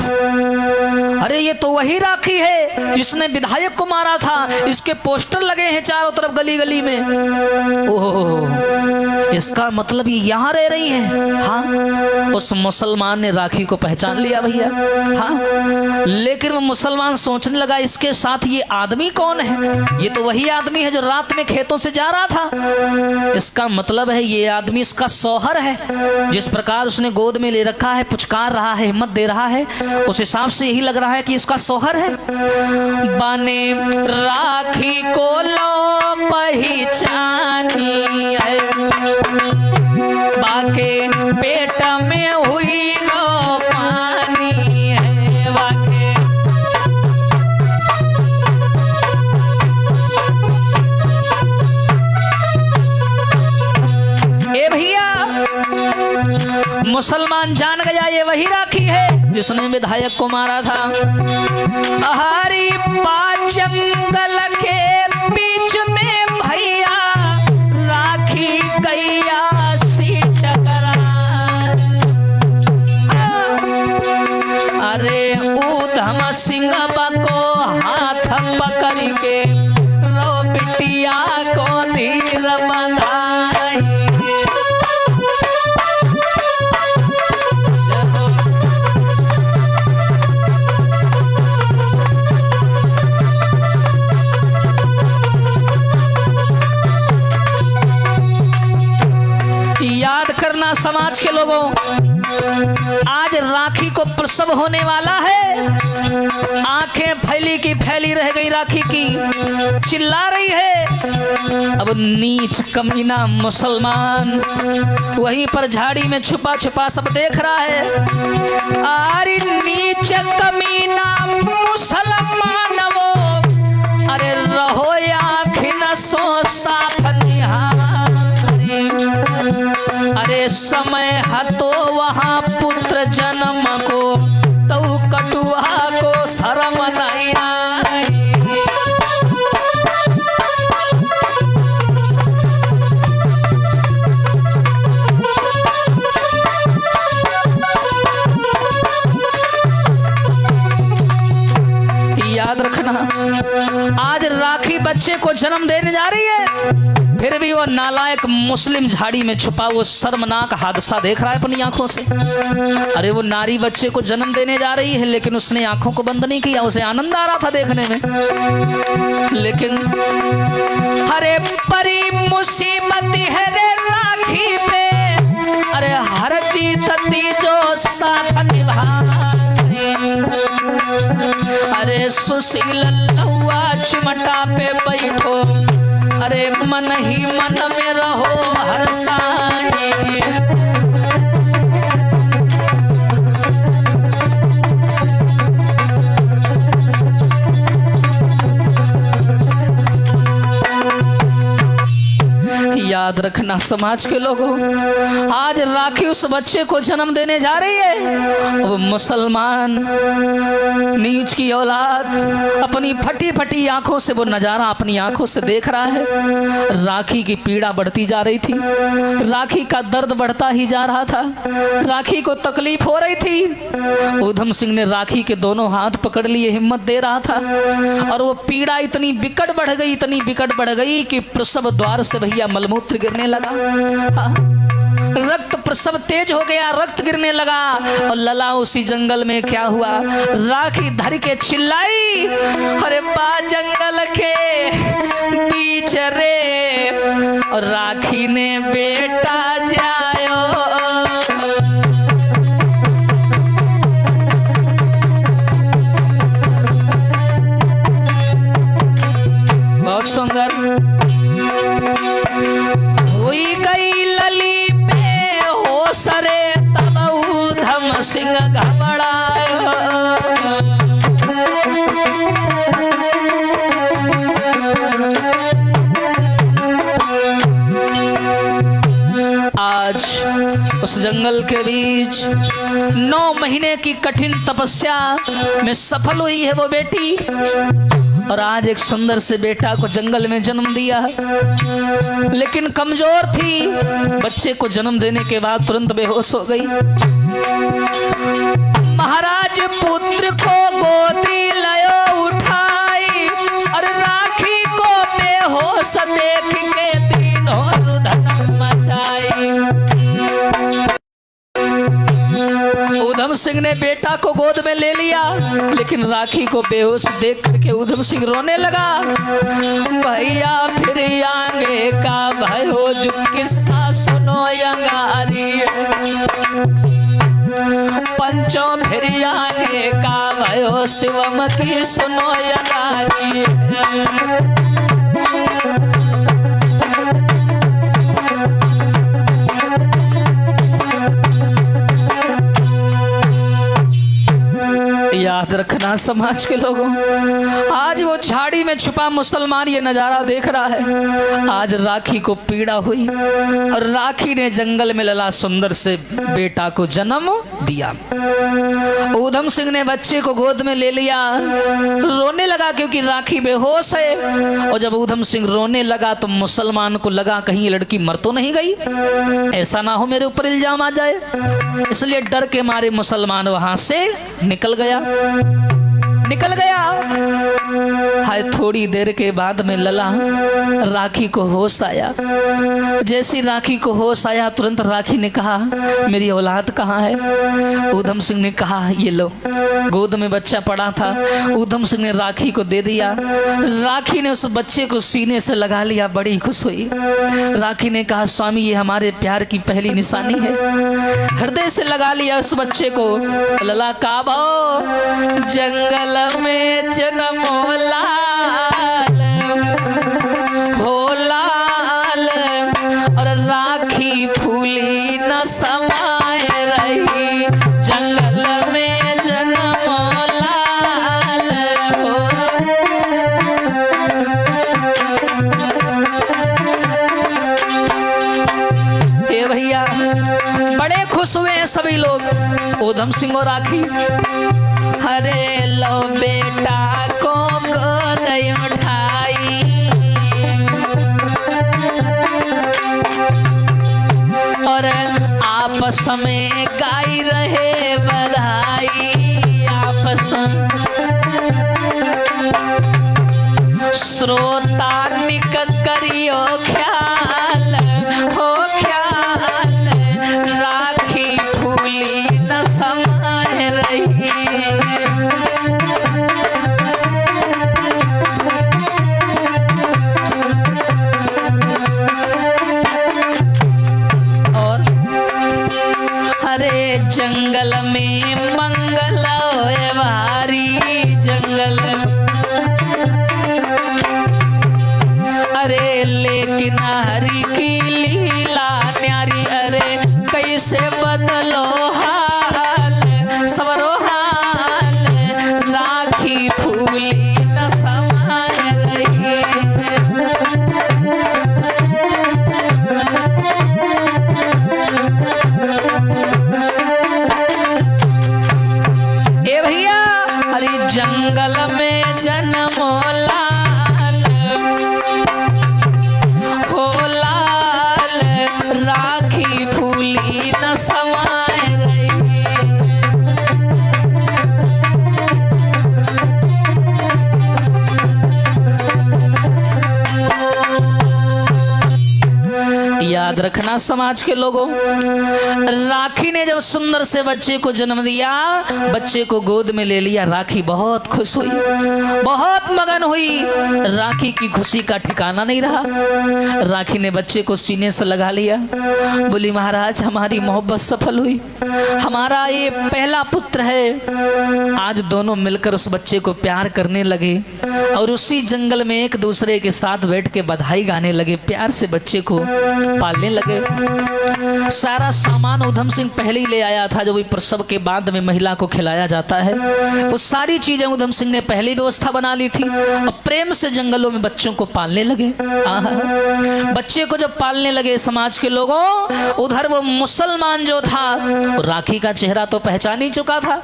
अरे ये तो वही राखी है जिसने विधायक को मारा था, इसके पोस्टर लगे हैं चारों तरफ गली गली में। ओह, इसका मतलब ये यहाँ रह रही है। हाँ, उस मुसलमान ने राखी को पहचान लिया भैया। हाँ, लेकिन वो मुसलमान सोचने लगा इसके साथ ये आदमी कौन है? ये तो वही आदमी है जो रात में खेतों से जा रहा था। इसका मतलब है ये आदमी इसका शौहर है। जिस प्रकार उसने गोद में ले रखा है, पुचकार रहा है, हिम्मत दे रहा है, उस हिसाब से यही लग रहा है कि इसका शौहर है। बने राखी को लो पहचानी है, बाके पेट में हुई गो पानी है, बाके। ए भैया, मुसलमान जान गया ये वही राखी है जिसने विधायक को मारा था। हरी बात जंगल के बीच में भैया राखी गैया सीट करा। अरे ऊधम सिंह को हाथ पकड़ के रो बिटिया को धीर बंधाई। याद करना समाज के लोगों, आज राखी को प्रसव होने वाला है। आंखें फैली की फैली रह गई राखी की, चिल्ला रही है। अब नीच कमीना मुसलमान वहीं पर झाड़ी में छुपा छुपा सब देख रहा है। अरे नीच कमीना मुसलमान वो, अरे रहो आँख न सो साफ निहारी। अरे समय हतो वहाँ पुत्र जन्म को, तो कटुआ को शर्म नहीं आई। याद रखना, आज राखी बच्चे को जन्म देने जा रही है, फिर भी वो नालायक मुस्लिम झाड़ी में छुपा वो शर्मनाक हादसा देख रहा है अपनी आंखों से। अरे वो नारी बच्चे को जन्म देने जा रही है, लेकिन उसने आंखों को बंद नहीं किया, उसे आनंद आ रहा था देखने में। लेकिन अरे बड़ी मुसीबत है रे राखी पे, अरे हर जीत दी जो साथ निभाए। अरे सुशील लौआ चिमटा पे बैठो, अरे मन ही मन में रहो हर साई। याद रखना समाज के लोगों, आज राखी उस बच्चे को जन्म देने जा रही है। वो मुसलमान नीच की औलाद अपनी फटी फटी आंखों से वो नजारा अपनी आंखों से देख रहा है। राखी की पीड़ा बढ़ती जा रही थी, राखी का दर्द बढ़ता ही जा रहा था, राखी को तकलीफ हो रही थी। ऊधम सिंह ने राखी के दोनों हाथ पकड़ लिए, हिम्मत दे रहा था, और वो पीड़ा इतनी बिकट बढ़ गई, इतनी बिकट बढ़ गई कि प्रसव द्वार से भैया मलमूत्र गिरने लगा। रक्त प्रसव तेज हो गया, रक्त गिरने लगा। और लला उसी जंगल में क्या हुआ, राखी धर के चिल्लाई, अरे बा जंगल के बीच रे, और राखी ने बेटा जायो। बहुत सुंदर हुई गई लली पे हो सरे, तब ऊधम सिंह घबरायो। आज उस जंगल के बीच 9 महीने की कठिन तपस्या में सफल हुई है वो बेटी, और आज एक सुंदर से बेटा को जंगल में जन्म दिया। लेकिन कमजोर थी, बच्चे को जन्म देने के बाद तुरंत बेहोश हो गई। महाराज पुत्र को गोदी लयो उठाई, और राखी को बेहोश देख के तीनों रुदन मचाई। उधम सिंह ने बेटा को गोद में ले लिया, लेकिन राखी को बेहोश देख करके उधम सिंह रोने लगा। भैया फिर आगे का भयो जो किस्सा सुनो यंगारी, पंचों फिर आगे का भयो शिवम की सुनो यंगारी। याद रखना समाज के लोगों, आज वो झाड़ी में छुपा मुसलमान ये नजारा देख रहा है। आज राखी को पीड़ा हुई और राखी ने जंगल में लला सुंदर से बेटा को जन्म दिया। उधम सिंह ने बच्चे को गोद में ले लिया, रोने लगा क्योंकि राखी बेहोश है। और जब उधम सिंह रोने लगा तो मुसलमान को लगा कहीं ये लड़की मर तो नहीं गई, ऐसा ना हो मेरे ऊपर इल्जाम आ जाए, इसलिए डर के मारे मुसलमान वहां से निकल गया। हाय थोड़ी देर के बाद में लला राखी को होश आया। जैसी राखी को होश आया तुरंत राखी ने कहा मेरी औलाद कहाँ है। उधम सिंह ने कहा ये लो, गोद में बच्चा पड़ा था। उधम सिंह ने राखी को दे दिया। राखी ने उस बच्चे को सीने से लगा लिया, बड़ी खुश हुई। राखी ने कहा स्वामी ये हमारे प्यार की पहली निशानी है। हृदय से लगा लिया उस बच्चे को। लला काबो जंगल में जन्मो लाल हो लाल, और राखी फूली न समाये रही। जंगल में जन्मो लाल हो। हे भैया बड़े खुश हुए हैं सभी लोग, उधम सिंह और राखी। हरे लो बेटा को गोद उठाई, और आपस में गाई रहे बधाई। आपस श्रोता निक करियो ख्याल हो ख्याल, राखी फूली न समाये रही। हरे जंगल में मंगल होए भारी, जंगल अरे लेकिन हरि की लीला न्यारी। अरे कैसे बदलो हाल सबरो हाल, राखी फूली न समाये रही। जंगल में जन्मो लाल हो लाल, राखी फूली न समाये रही। याद रखना समाज के लोगों, राखी ने जब सुंदर से बच्चे को जन्म दिया, बच्चे को गोद में ले लिया, राखी बहुत खुश हुई, बहुत मगन हुई। राखी की खुशी का ठिकाना नहीं रहा। राखी ने बच्चे को सीने से लगा लिया, बोली महाराज हमारी मोहब्बत सफल हुई, हमारा ये पहला पुत्र है। आज दोनों मिलकर उस बच्चे को प्यार करने लगे और उसी जंगल में एक दूसरे के साथ बैठ के बधाई गाने लगे, प्यार से बच्चे को पालने लगे। सारा सामान उधम सिंह पहले ही ले आया था, जो भी प्रसव के बाद में महिला को खिलाया जाता है, वो सारी चीजें उधम सिंह ने पहले व्यवस्था बना ली थी। अब प्रेम से जंगलों में बच्चों को पालने लगे। बच्चे को जब पालने लगे समाज के लोगों, उधर वो मुसलमान जो था, वो राखी का चेहरा तो पहचान ही चुका था।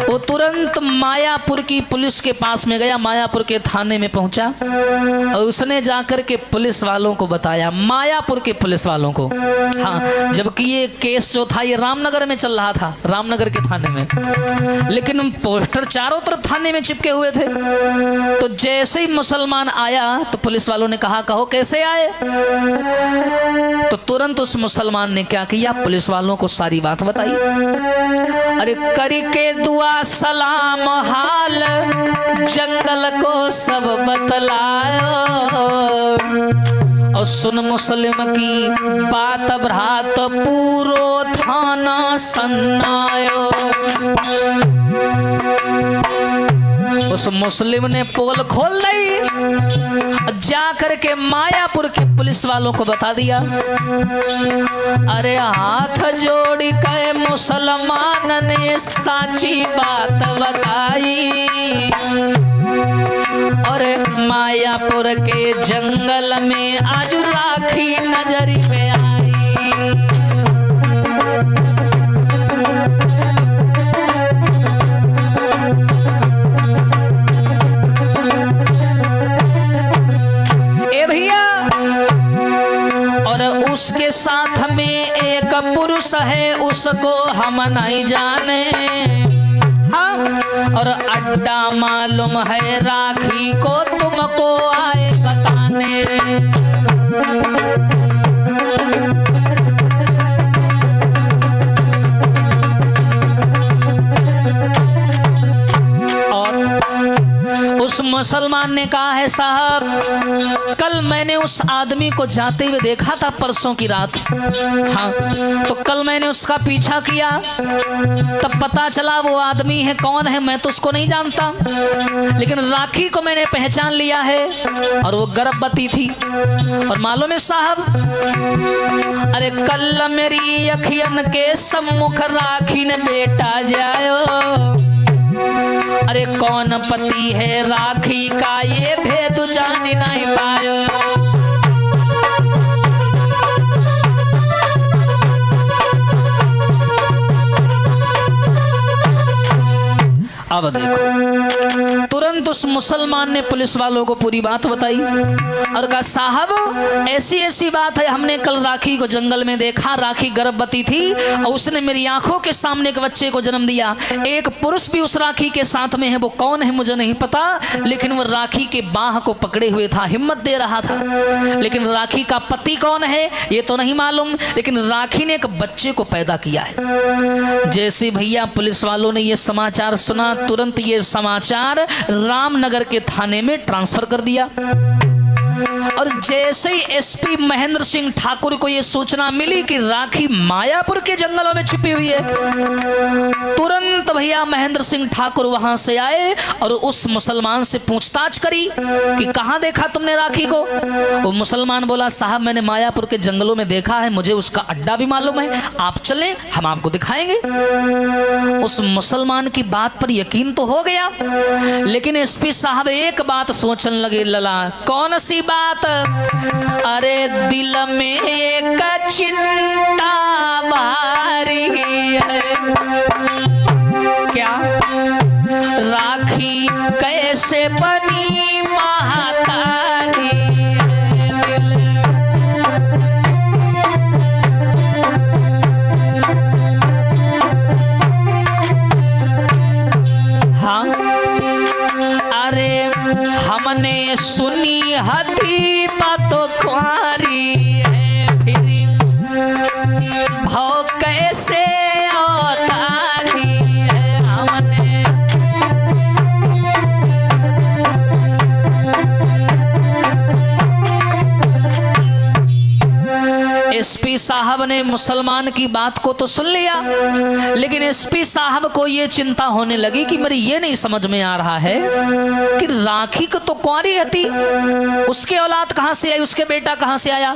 वो तुरंत मायापुर की पुलिस के पास में गया, मायापुर के थाने में पहुंचा और उसने जाकर के पुलिस वालों को बताया, मायापुर के पुलिस वालों को। हाँ, जबकि ये केस जो था ये रामनगर में चल रहा था, रामनगर के थाने में, लेकिन पोस्टर चारों तरफ थाने में चिपके हुए थे। तो जैसे ही मुसलमान आया तो पुलिस वालों ने कहा, कहो कैसे आए? तो तुरंत उस मुसलमान ने क्या किया, पुलिस वालों को सारी बात बताई। अरे करके दुआ सलाम हाल जंगल को सब बतलायो, और सुन मुस्लिम की बात भ्रात पूरो थाना सन्नायो। उस मुस्लिम ने पोल खोल ली, जा करके मायापुर के पुलिस वालों को बता दिया। अरे हाथ जोड़ के मुसलमान ने साची बात बताई, और मायापुर के जंगल में आज राखी नजर पे आई। ए भैया, और उसके साथ में एक पुरुष है, उसको हम नहीं जाने। हाँ, और अड्डा मालूम है राखी को, तुमको आए बताने। उस मुसलमान ने कहा है, साहब कल मैंने उस आदमी को जाते हुए देखा था, परसों की रात। हाँ, तो कल मैंने उसका पीछा किया, तब पता चला वो आदमी है, कौन है मैं तो उसको नहीं जानता, लेकिन राखी को मैंने पहचान लिया है, और वो गर्भवती थी। और मालूम है साहब, अरे कल मेरी अखियन के सम्मुख राखी ने बेटा जायो। अरे कौन पति है राखी का, ये भेद जान नहीं पायो। अब देखो, तुरंत उस मुसलमान ने पुलिस वालों को पूरी बात बताई और कहा, साहब ऐसी ऐसी बात है, हमने कल राखी को जंगल में देखा, राखी गर्भवती थी और उसने मेरी आंखों के सामने एक बच्चे को जन्म दिया। एक पुरुष भी उस राखी के साथ में है, वो कौन है मुझे नहीं पता, लेकिन वो राखी के बाह को पकड़े हुए था, हिम्मत दे रहा था। लेकिन राखी का पति कौन है ये तो नहीं मालूम, लेकिन राखी ने एक बच्चे को पैदा किया है। जैसे भैया पुलिस वालों ने ये समाचार सुना, तुरंत ये समाचार रामनगर के थाने में ट्रांसफर कर दिया। और जैसे ही एसपी महेंद्र सिंह ठाकुर को यह सूचना मिली कि राखी मायापुर के जंगलों में छिपी हुई है, तुरंत भैया महेंद्र सिंह ठाकुर वहां से आए और उस मुसलमान से पूछताछ करी कि कहां देखा तुमने राखी को। वो मुसलमान बोला, साहब मैंने मायापुर के जंगलों में देखा है, मुझे उसका अड्डा भी मालूम है, आप चलें हम आपको दिखाएंगे। उस मुसलमान की बात पर यकीन तो हो गया, लेकिन एसपी साहब एक बात सोचने लगे, लला कौन सी बात? अरे दिल में एक चिंता भारी है, क्या राखी कैसे बनी महातारी दिल। हाँ, अरे हमने सुनी हती बातों कुआरी है, फिर भाव कैसे औतारी है हमने। एसपी साहब साहब ने मुसलमान की बात को तो सुन लिया, लेकिन एसपी साहब को ये चिंता होने लगी कि मेरी ये नहीं समझ में आ रहा है कि राखी को तो कुंवारी हती, उसके औलाद कहां से आई, उसके बेटा कहां से आया।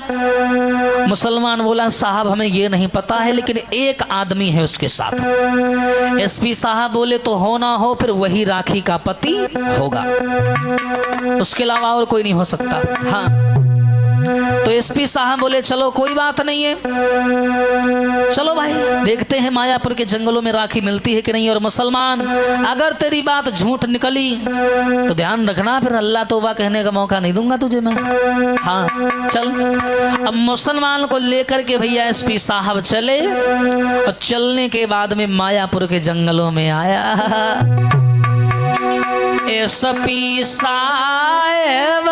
मुसलमान बोला साहब हमें ये नहीं पता है, लेकिन एक आदमी है उसके साथ। एसपी साहब बोले तो हो ना हो फिर वही राखी का पति होगा, उसके अलावा और कोई नहीं हो सकता। हाँ, तो एसपी साहब बोले चलो कोई बात नहीं है, चलो भाई देखते हैं मायापुर के जंगलों में राखी मिलती है कि नहीं। और मुसलमान अगर तेरी बात झूठ निकली तो ध्यान रखना फिर अल्लाह तौबा कहने का मौका नहीं दूंगा तुझे मैं। हाँ चल। अब मुसलमान को लेकर के भैया एसपी साहब चले, और चलने के बाद में मायापुर के जंगलों में आया। एसपी साहब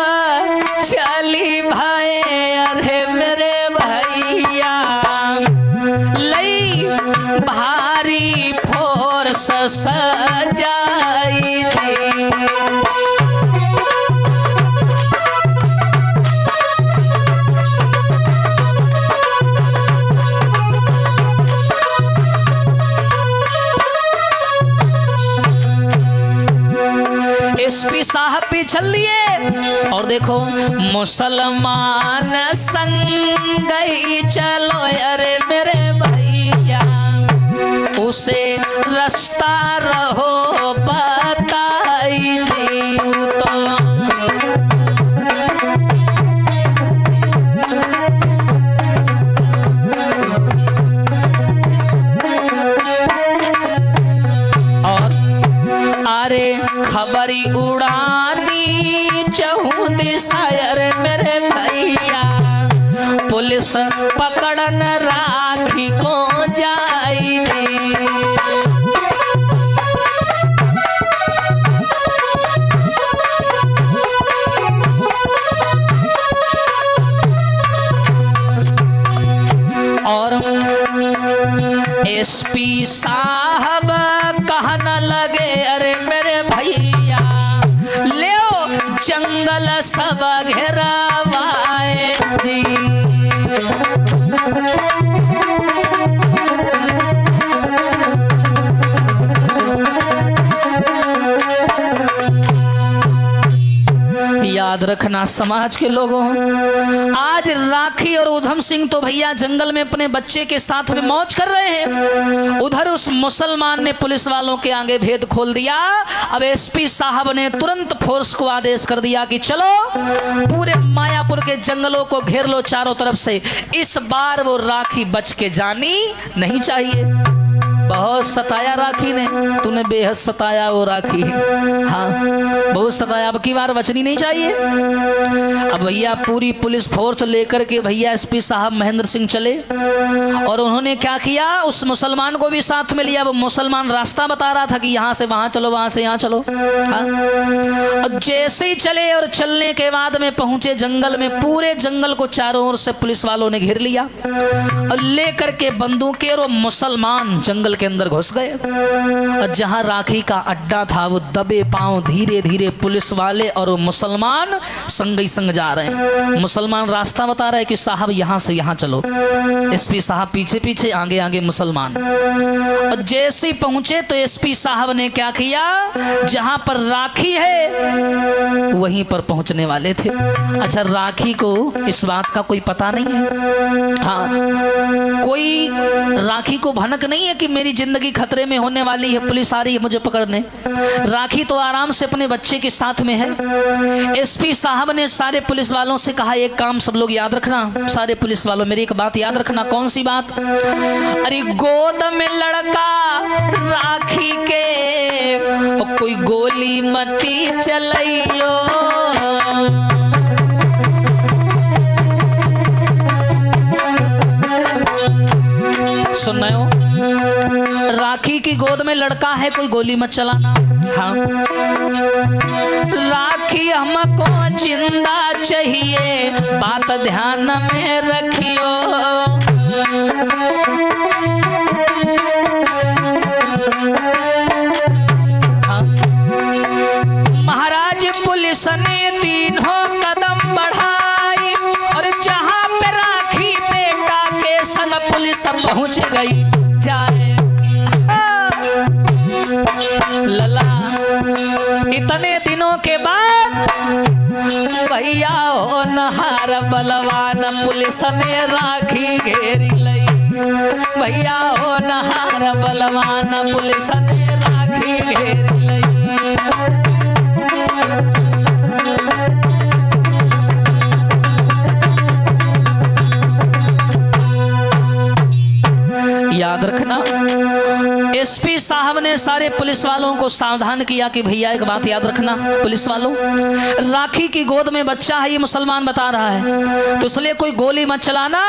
चली भाई, अरे मेरे भैया लई भारी फोर्स सजाई जी। एसपी साहब भी चल लिए, और देखो मुसलमान संग गई चलो, अरे मेरे भैया उसे रास्ता रहो बताई जी। तो खबरी उड़ानी चहूं दिशायर मेरे भैया, पुलिस पकड़न राखी को जाई जी। और एसपी साहब कहने लगे अरे मेरे भैया ले जंगल सब घेरावाए जी। याद रखना समाज के लोगों, आज राखी और उधम सिंह तो भैया जंगल में अपने बच्चे के साथ में मौज कर रहे हैं, उधर उस मुसलमान ने पुलिस वालों के आगे भेद खोल दिया। अब एसपी साहब ने तुरंत फोर्स को आदेश कर दिया कि चलो पूरे मायापुर के जंगलों को घेर लो चारों तरफ से, इस बार वो राखी बच के जानी नहीं चाहिए। बहुत सताया राखी ने, तूने बेहद सताया वो राखी, हाँ बहुत सताया, अब की बार बचनी नहीं चाहिए। अब भैया पूरी पुलिस फोर्स लेकर के भैया एसपी साहब महेंद्र सिंह चले, और उन्होंने क्या किया उस मुसलमान को भी साथ में लिया। वो मुसलमान रास्ता बता रहा था कि यहाँ से वहां चलो, वहां से यहाँ चलो। हाँ? अब जैसे ही चले और चलने के बाद में पहुंचे जंगल में, पूरे जंगल को चारों ओर से पुलिस वालों ने घेर लिया और लेकर के बंदूकें, और मुसलमान जंगल के अंदर घुस गए। और जहां राखी का अड्डा था वो दबे पांव धीरे धीरे पुलिस वाले और वो मुसलमान संग ही संग जा रहे हैं। मुसलमान रास्ता बता रहे कि साहब यहां से यहां चलो, एसपी साहब पीछे पीछे, आगे आगे मुसलमान। और जैसे ही पहुंचे तो एसपी साहब ने क्या किया, जहां पर राखी है वहीं पर पहुंचने वाले थे। अच्छा राखी को इस बात का कोई पता नहीं है, हाँ कोई राखी को भनक नहीं है कि मेरी जिंदगी खतरे में होने वाली है, पुलिस आ रही है मुझे पकड़ने। राखी तो आराम से अपने बच्चे के साथ में है। एसपी साहब ने सारे पुलिस वालों से कहा एक काम सब लोग याद रखना, सारे पुलिस वालों मेरी एक बात याद रखना। कौन सी बात? अरे गोद में लड़का राखी के, और कोई गोली मती चलइयो। सुन रहे हो, राखी की गोद में लड़का है, कोई गोली मत चलाना। हाँ राखी हमको जिंदा चाहिए, बात ध्यान में रखियो। हाँ? महाराज पुलिस ने तीनों कदम बढ़ाई, और जहां पे राखी बेटा के संग लला इतने दिनों के बाद भैया हो नहार बलवान पुलिस ने राखी घेरी लई। भैया हो नहार बलवान पुलिस ने राखी घेरी लई। याद रखना, एसपी साहब ने सारे पुलिस वालों को सावधान किया कि भैया एक बात याद रखना पुलिस वालों, राखी की गोद में बच्चा है, ये मुसलमान बता रहा है, तो इसलिए कोई गोली मत चलाना,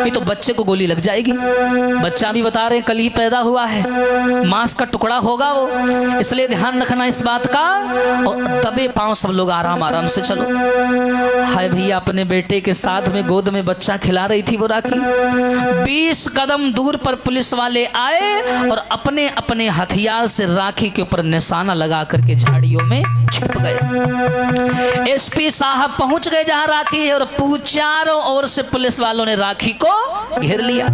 ये तो बच्चे को गोली लग जाएगी। बच्चा भी बता रहे कल ही पैदा हुआ है, मांस का टुकड़ा होगा वो, इसलिए ध्यान रखना इस बात का। और दबे पांव सब लोग आराम आराम से चलो। हाय भैया अपने बेटे के साथ में गोद में बच्चा खिला रही थी वो राखी। 20 कदम दूर पर पुलिस वाले आए और अपने अपने हथियार से राखी के ऊपर निशाना लगा करके झाड़ियों में छिप गए। एसपी साहब पहुंच गए जहां राखी है और चारों ओर से पुलिस वालों ने राखी को घेर लिया।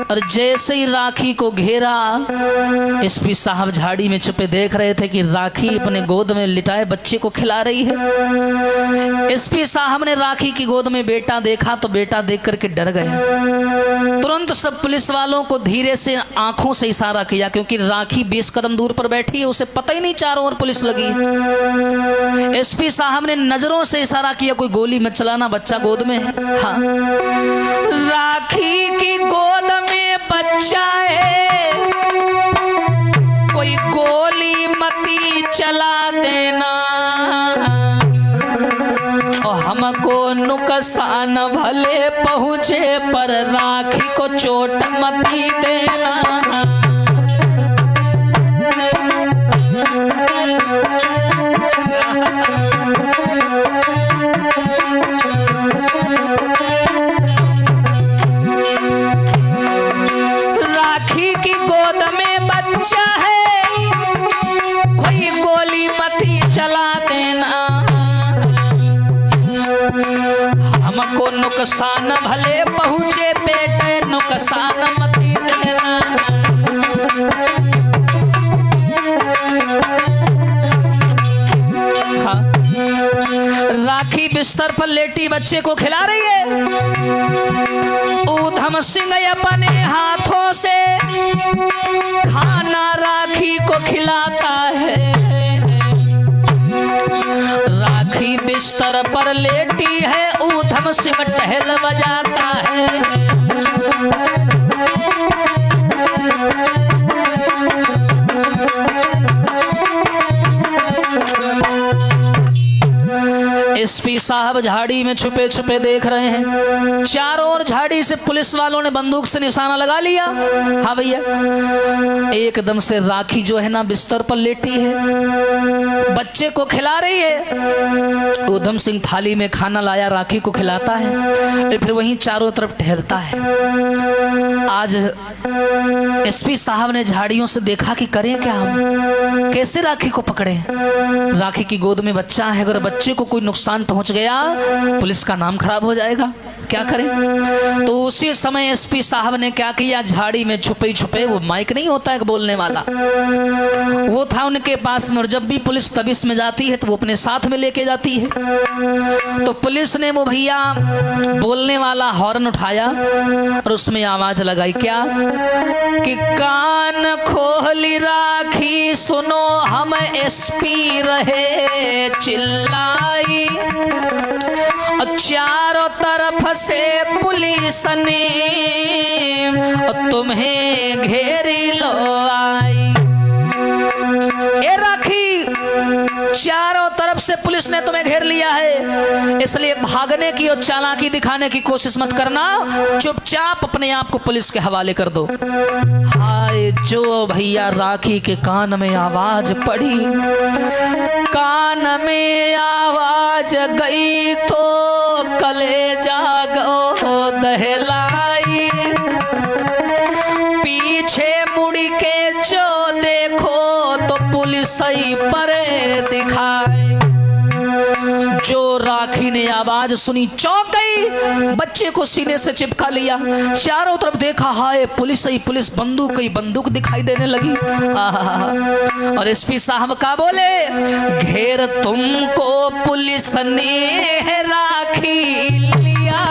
और जैसे ही राखी को घेरा, एसपी साहब झाड़ी में छुपे देख रहे थे कि राखी अपने गोद में लिटाए बच्चे को खिला रही है। एसपी साहब ने राखी की गोद में बेटा देखा तो बेटा देख करके डर गए। तुरंत सब पुलिस वालों को धीरे से आंखों से इशारा किया, क्योंकि राखी 20 कदम दूर पर बैठी है, उसे पता ही नहीं चारों ओर पुलिस लगी। एसपी साहब ने नजरों से इशारा किया, कोई गोली मत चलाना, बच्चा गोद में है। हाँ, राखी की गोद में बच्चा है, कोई गोली मती चला देना, और हमको नुकसान भले पहुंचे पर राखी को चोट मती देना। राखी की गोद में बच्चा है, कोई गोली मती चला देना, हमको नुकसान भले पहुंचे बेटे, नुकसान मती देना। हाँ। राखी बिस्तर पर लेटी बच्चे को खिला रही है। ऊधम सिंह अपने हाथों से खाना राखी को खिलाता है। राखी बिस्तर पर लेटी है, ऊधम सिंह टहल बजाता है। एसपी साहब झाड़ी में छुपे छुपे देख रहे हैं, चारों ओर झाड़ी से पुलिस वालों ने बंदूक से निशाना लगा लिया। हाँ भैया, एकदम से राखी जो है ना बिस्तर पर लेटी है, बच्चे को खिला रही है। ऊधम सिंह थाली में खाना लाया, राखी को खिलाता है, फिर वहीं चारों तरफ टहलता है। आज एसपी साहब ने झाड़ियों से देखा कि करें क्या, हम कैसे राखी को पकड़े। राखी की गोद में बच्चा है, अगर बच्चे को कोई नुकसान पहुंच गया पुलिस का नाम खराब हो जाएगा, क्या करें। तो उसी समय एसपी साहब ने क्या किया, झाड़ी में छुपे छुपे, वो माइक नहीं होता है बोलने वाला, वो था उनके पास में, और जब भी पुलिस तबिस में जाती है तो वो अपने साथ में लेके जाती है। तो पुलिस ने वो भैया बोलने वाला हॉर्न उठाया और उसमें आवाज लगाई क्या कि कान खोली राखी सुनो हम एसपी रहे चिल्लाई, चारों तरफ से पुलिस ने तुम्हें घेरी लो आई। ए राखी, चारों तरफ से पुलिस ने तुम्हें घेर लिया है, इसलिए भागने की और चालाकी दिखाने की कोशिश मत करना, चुपचाप अपने आप को पुलिस के हवाले कर दो। हाय, जो भैया राखी के कान में आवाज पड़ी, कान में आवाज गई तो कलेजा गो दहलाई, पीछे मुड़ के जो देखो पुलिस ही परे दिखाए। जो राखी राखी ने आवाज सुनी, चौंक गई, बच्चे को सीने से चिपका लिया, चारों तरफ देखा, हाय पुलिस ही पुलिस, बंदूक ही बंदूक दिखाई देने लगी। और एसपी साहब का बोले, घेर तुमको पुलिस ने राखी लिया,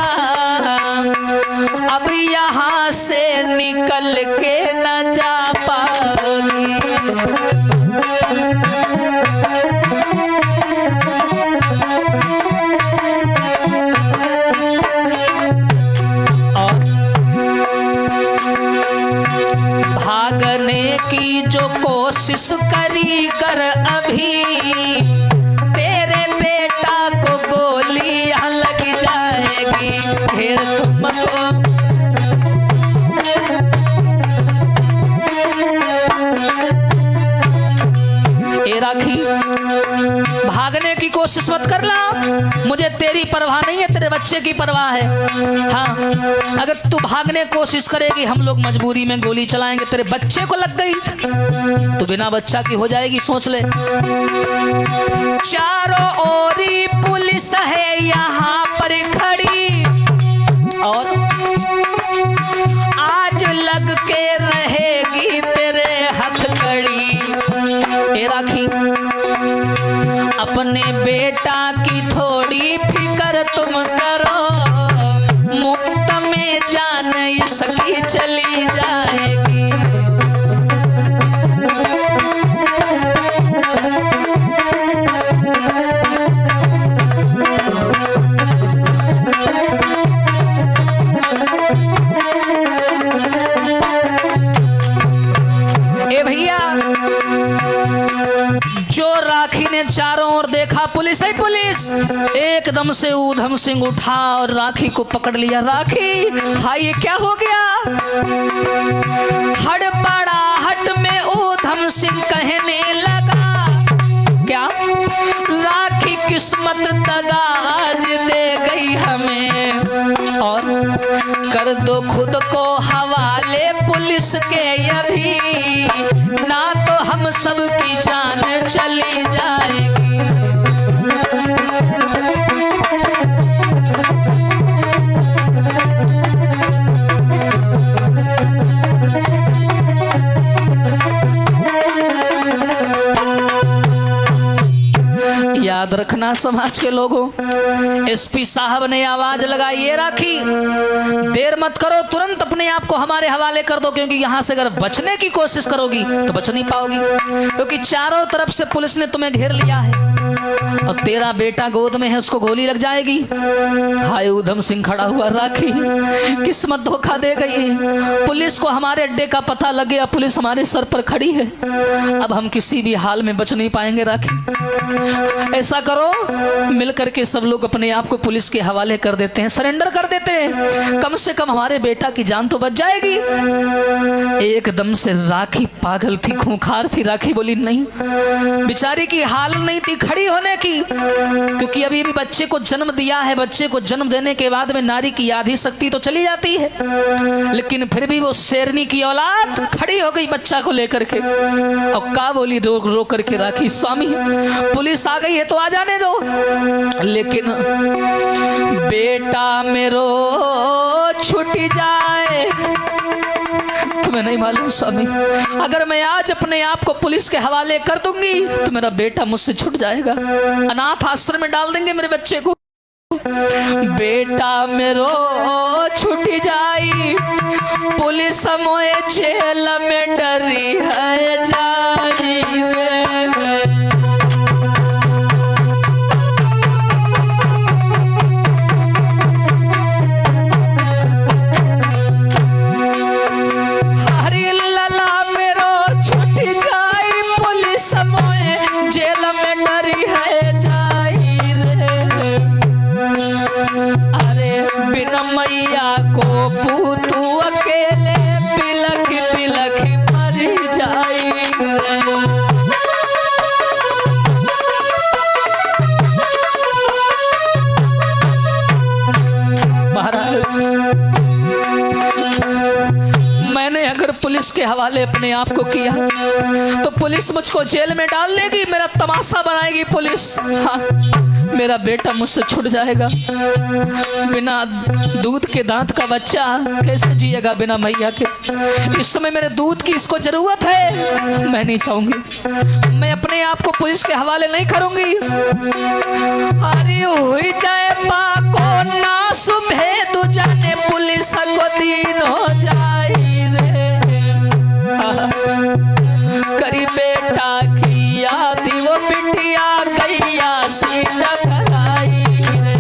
अब यहाँ से निकल के न जा पाओगी। भागने की जो कोशिश करी कर अभी, तेरे बेटा को गोलियां लग जाएगी। फिर तुमको ए राखी, भागने की कोशिश मत करना, मुझे तेरी परवाह नहीं है, तेरे बच्चे की परवाह है। हाँ, अगर तू भागने की कोशिश करेगी, हम लोग मजबूरी में गोली चलाएंगे, तेरे बच्चे को लग गई तो बिना बच्चा की हो जाएगी, सोच ले। चारों ओर पुलिस है यहाँ पर खड़ी, और आज लग के रहेगी तेरे हथकड़ी। ए राखी, अपने बेटा की थोड़ी फिक्र तुम करो, मुफ्त में जान इसकी चली जाएगी। ए भैया, जो राखी ने चारों ओर देखा, पुलिस है पुलिस, एकदम से ऊधम सिंह उठा और राखी को पकड़ लिया। राखी, हाय ये क्या हो गया? हड़बड़ाहट में ऊधम सिंह कहने लगा, क्या राखी किस्मत दगा आज दे गई हमें, और कर दो खुद को हवाले पुलिस के अभी, ना तो हम सब की जान चली जाएगी। याद रखना समाज के लोगों, एसपी साहब ने आवाज लगाई, ये राखी देर मत करो, तुरंत अपने आप को हमारे हवाले कर दो, क्योंकि यहां से अगर बचने की कोशिश करोगी तो बच नहीं पाओगी, क्योंकि चारों तरफ से पुलिस ने तुम्हें घेर लिया है और तेरा बेटा गोद में है, उसको गोली लग जाएगी। हाय ऊधम सिंह खड़ा हुआ, राखी किस्मत धोखा दे गई, पुलिस को हमारे अड्डे का पता लग गया, पुलिस हमारे सर पर खड़ी है, अब हम किसी भी हाल में बच नहीं पाएंगे। राखी, ऐसा करो, मिलकर के सब लोग अपने आप को पुलिस के हवाले कर देते हैं, सरेंडर कर देते हैं, कम से कम हमारे बेटा की जान तो बच जाएगी। एकदम से राखी पागल थी, खूंखार थी। राखी बोली नहीं, बेचारी की हाल नहीं थी खड़ी होने की, क्योंकि अभी भी बच्चे को जन्म दिया है, बच्चे को जन्म देने के बाद में नारी की आधी शक्ति तो चली जाती है, लेकिन फिर भी वो शेरनी की औलाद खड़ी हो गई बच्चा को लेकर के, और का बोली रो रो करके, राखी स्वामी पुलिस आ गई है तो आ जाने दो, लेकिन बेटा मेरो छूट जाए, तुम्हें नहीं मालूम स्वामी, अगर मैं आज अपने आप को पुलिस के हवाले कर दूंगी तो मेरा बेटा मुझसे छूट जाएगा, अनाथ आश्रम में डाल देंगे मेरे बच्चे को। बेटा मेरो छूट जाई, पुलिस मोए जेल में डरी है जाई। मैया को पूतू अकेले पिलख पिलख मर जाएंगे। महाराज, मैंने अगर पुलिस के हवाले अपने आप को किया तो पुलिस मुझको जेल में डाल देगी, मेरा तमाशा बनाएगी पुलिस। हाँ, मेरा बेटा मुझसे छूट जाएगा। बिना दूध के दांत का बच्चा कैसे जिएगा बिना मैया के। इस समय मेरे दूध की इसको जरूरत है। मैं नहीं चाहूंगी, मैं अपने आप को पुलिस के हवाले नहीं करूंगी। अरे हुई जाए पाको ना सुबह तू जाने पुलिस को दिन हो जाए रे। करी बेटा की याद वो बिटिया गैया सीधा कराई रे।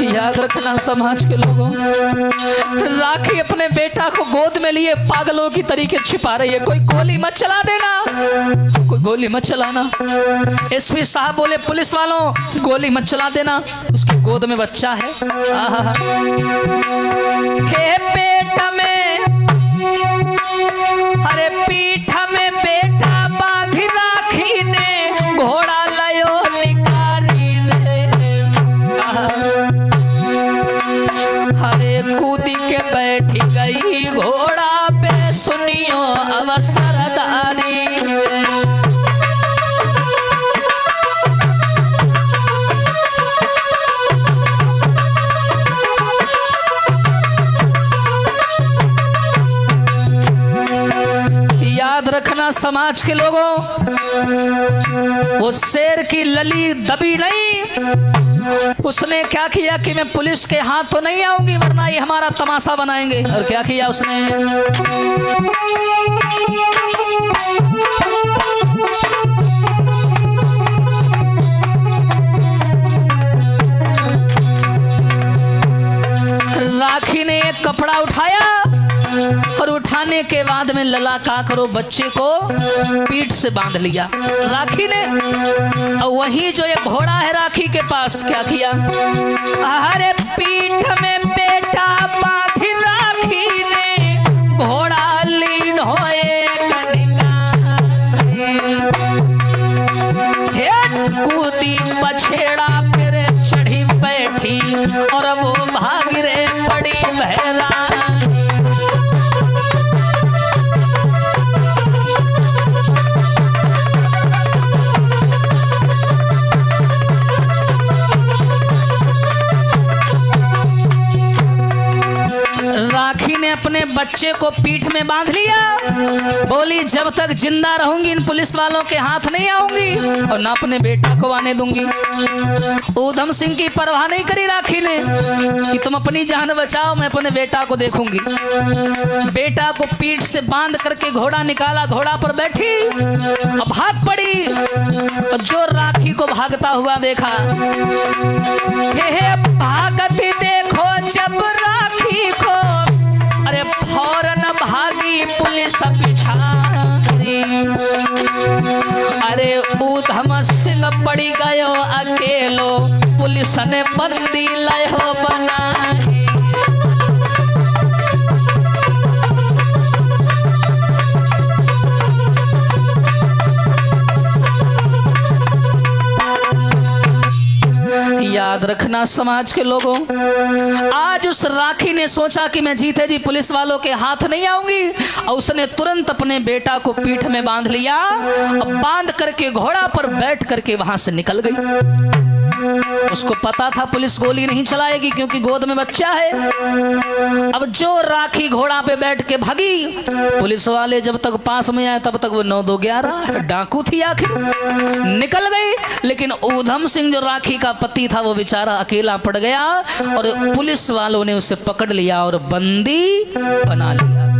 याद रखना समाज के लोगों, राखी अपने बेटा को गोद में लिए पागलों की तरीके छिपा रही है। कोई गोली मत चला देना, कोई गोली मत चलाना। एसपी साहब बोले पुलिस वालों गोली मत चला देना, उसकी गोद में बच्चा है। हे पेट में, अरे पीठ में बेटा बांधी राखी ने घोड़ा लयो निकाली रे। हरे कूदी के बैठी गई घोड़ा पे सुनियो अवसरदारी। याद रखना समाज के लोगों, वो शेर की लली दबी नहीं। उसने क्या किया कि मैं पुलिस के हाथ तो नहीं आऊंगी वरना ये हमारा तमाशा बनाएंगे। और क्या किया उसने, राखी ने एक कपड़ा उठाया और उठाने के बाद में लला का करो बच्चे को पीठ से बांध लिया राखी ने। और वही जो एक घोड़ा है राखी के पास, क्या किया, अरे पीठ में बेटा बांधी राखी ने घोड़ा लीन होए कूदी पछेड़ा फिर चढ़ी बैठी और वो भाग रे पड़ी बहरा। राखी ने अपने बच्चे को पीठ में बांध लिया, बोली जब तक जिंदा रहूंगी इन पुलिस वालों के हाथ नहीं आऊंगी और ना अपने बेटा को आने दूंगी। ऊधम सिंह की परवाह नहीं करी राखी ने कि तुम अपनी जान बचाओ, मैं अपने बेटा को देखूंगी। बेटा को पीठ से बांध करके घोड़ा निकाला, घोड़ा पर बैठी और भाग पड़ी। और जो राखी को भागता हुआ देखा, हे भागती देखो जब राखी को, अरे फौरन भागी पुलिस पिछाड़ी। अरे ऊधम सिंह पड़ी गयो अकेलो, पुलिस ने बंदी लयो बनाई। याद रखना समाज के लोगों, आज उस राखी ने सोचा कि मैं जीते जी पुलिस वालों के हाथ नहीं आऊंगी और उसने तुरंत अपने बेटा को पीठ में बांध लिया और बांध करके घोड़ा पर बैठ करके वहां से निकल गई। उसको पता था पुलिस गोली नहीं चलाएगी क्योंकि गोद में बच्चा है। अब जो राखी घोड़ा पे बैठ के भागी, पुलिस वाले जब तक पास में आए तब तक वो 9-2-11 डाकू थी, आखिर निकल गई। लेकिन ऊधम सिंह जो राखी का पति था वो बेचारा अकेला पड़ गया और पुलिस वालों ने उसे पकड़ लिया और बंदी बना लिया।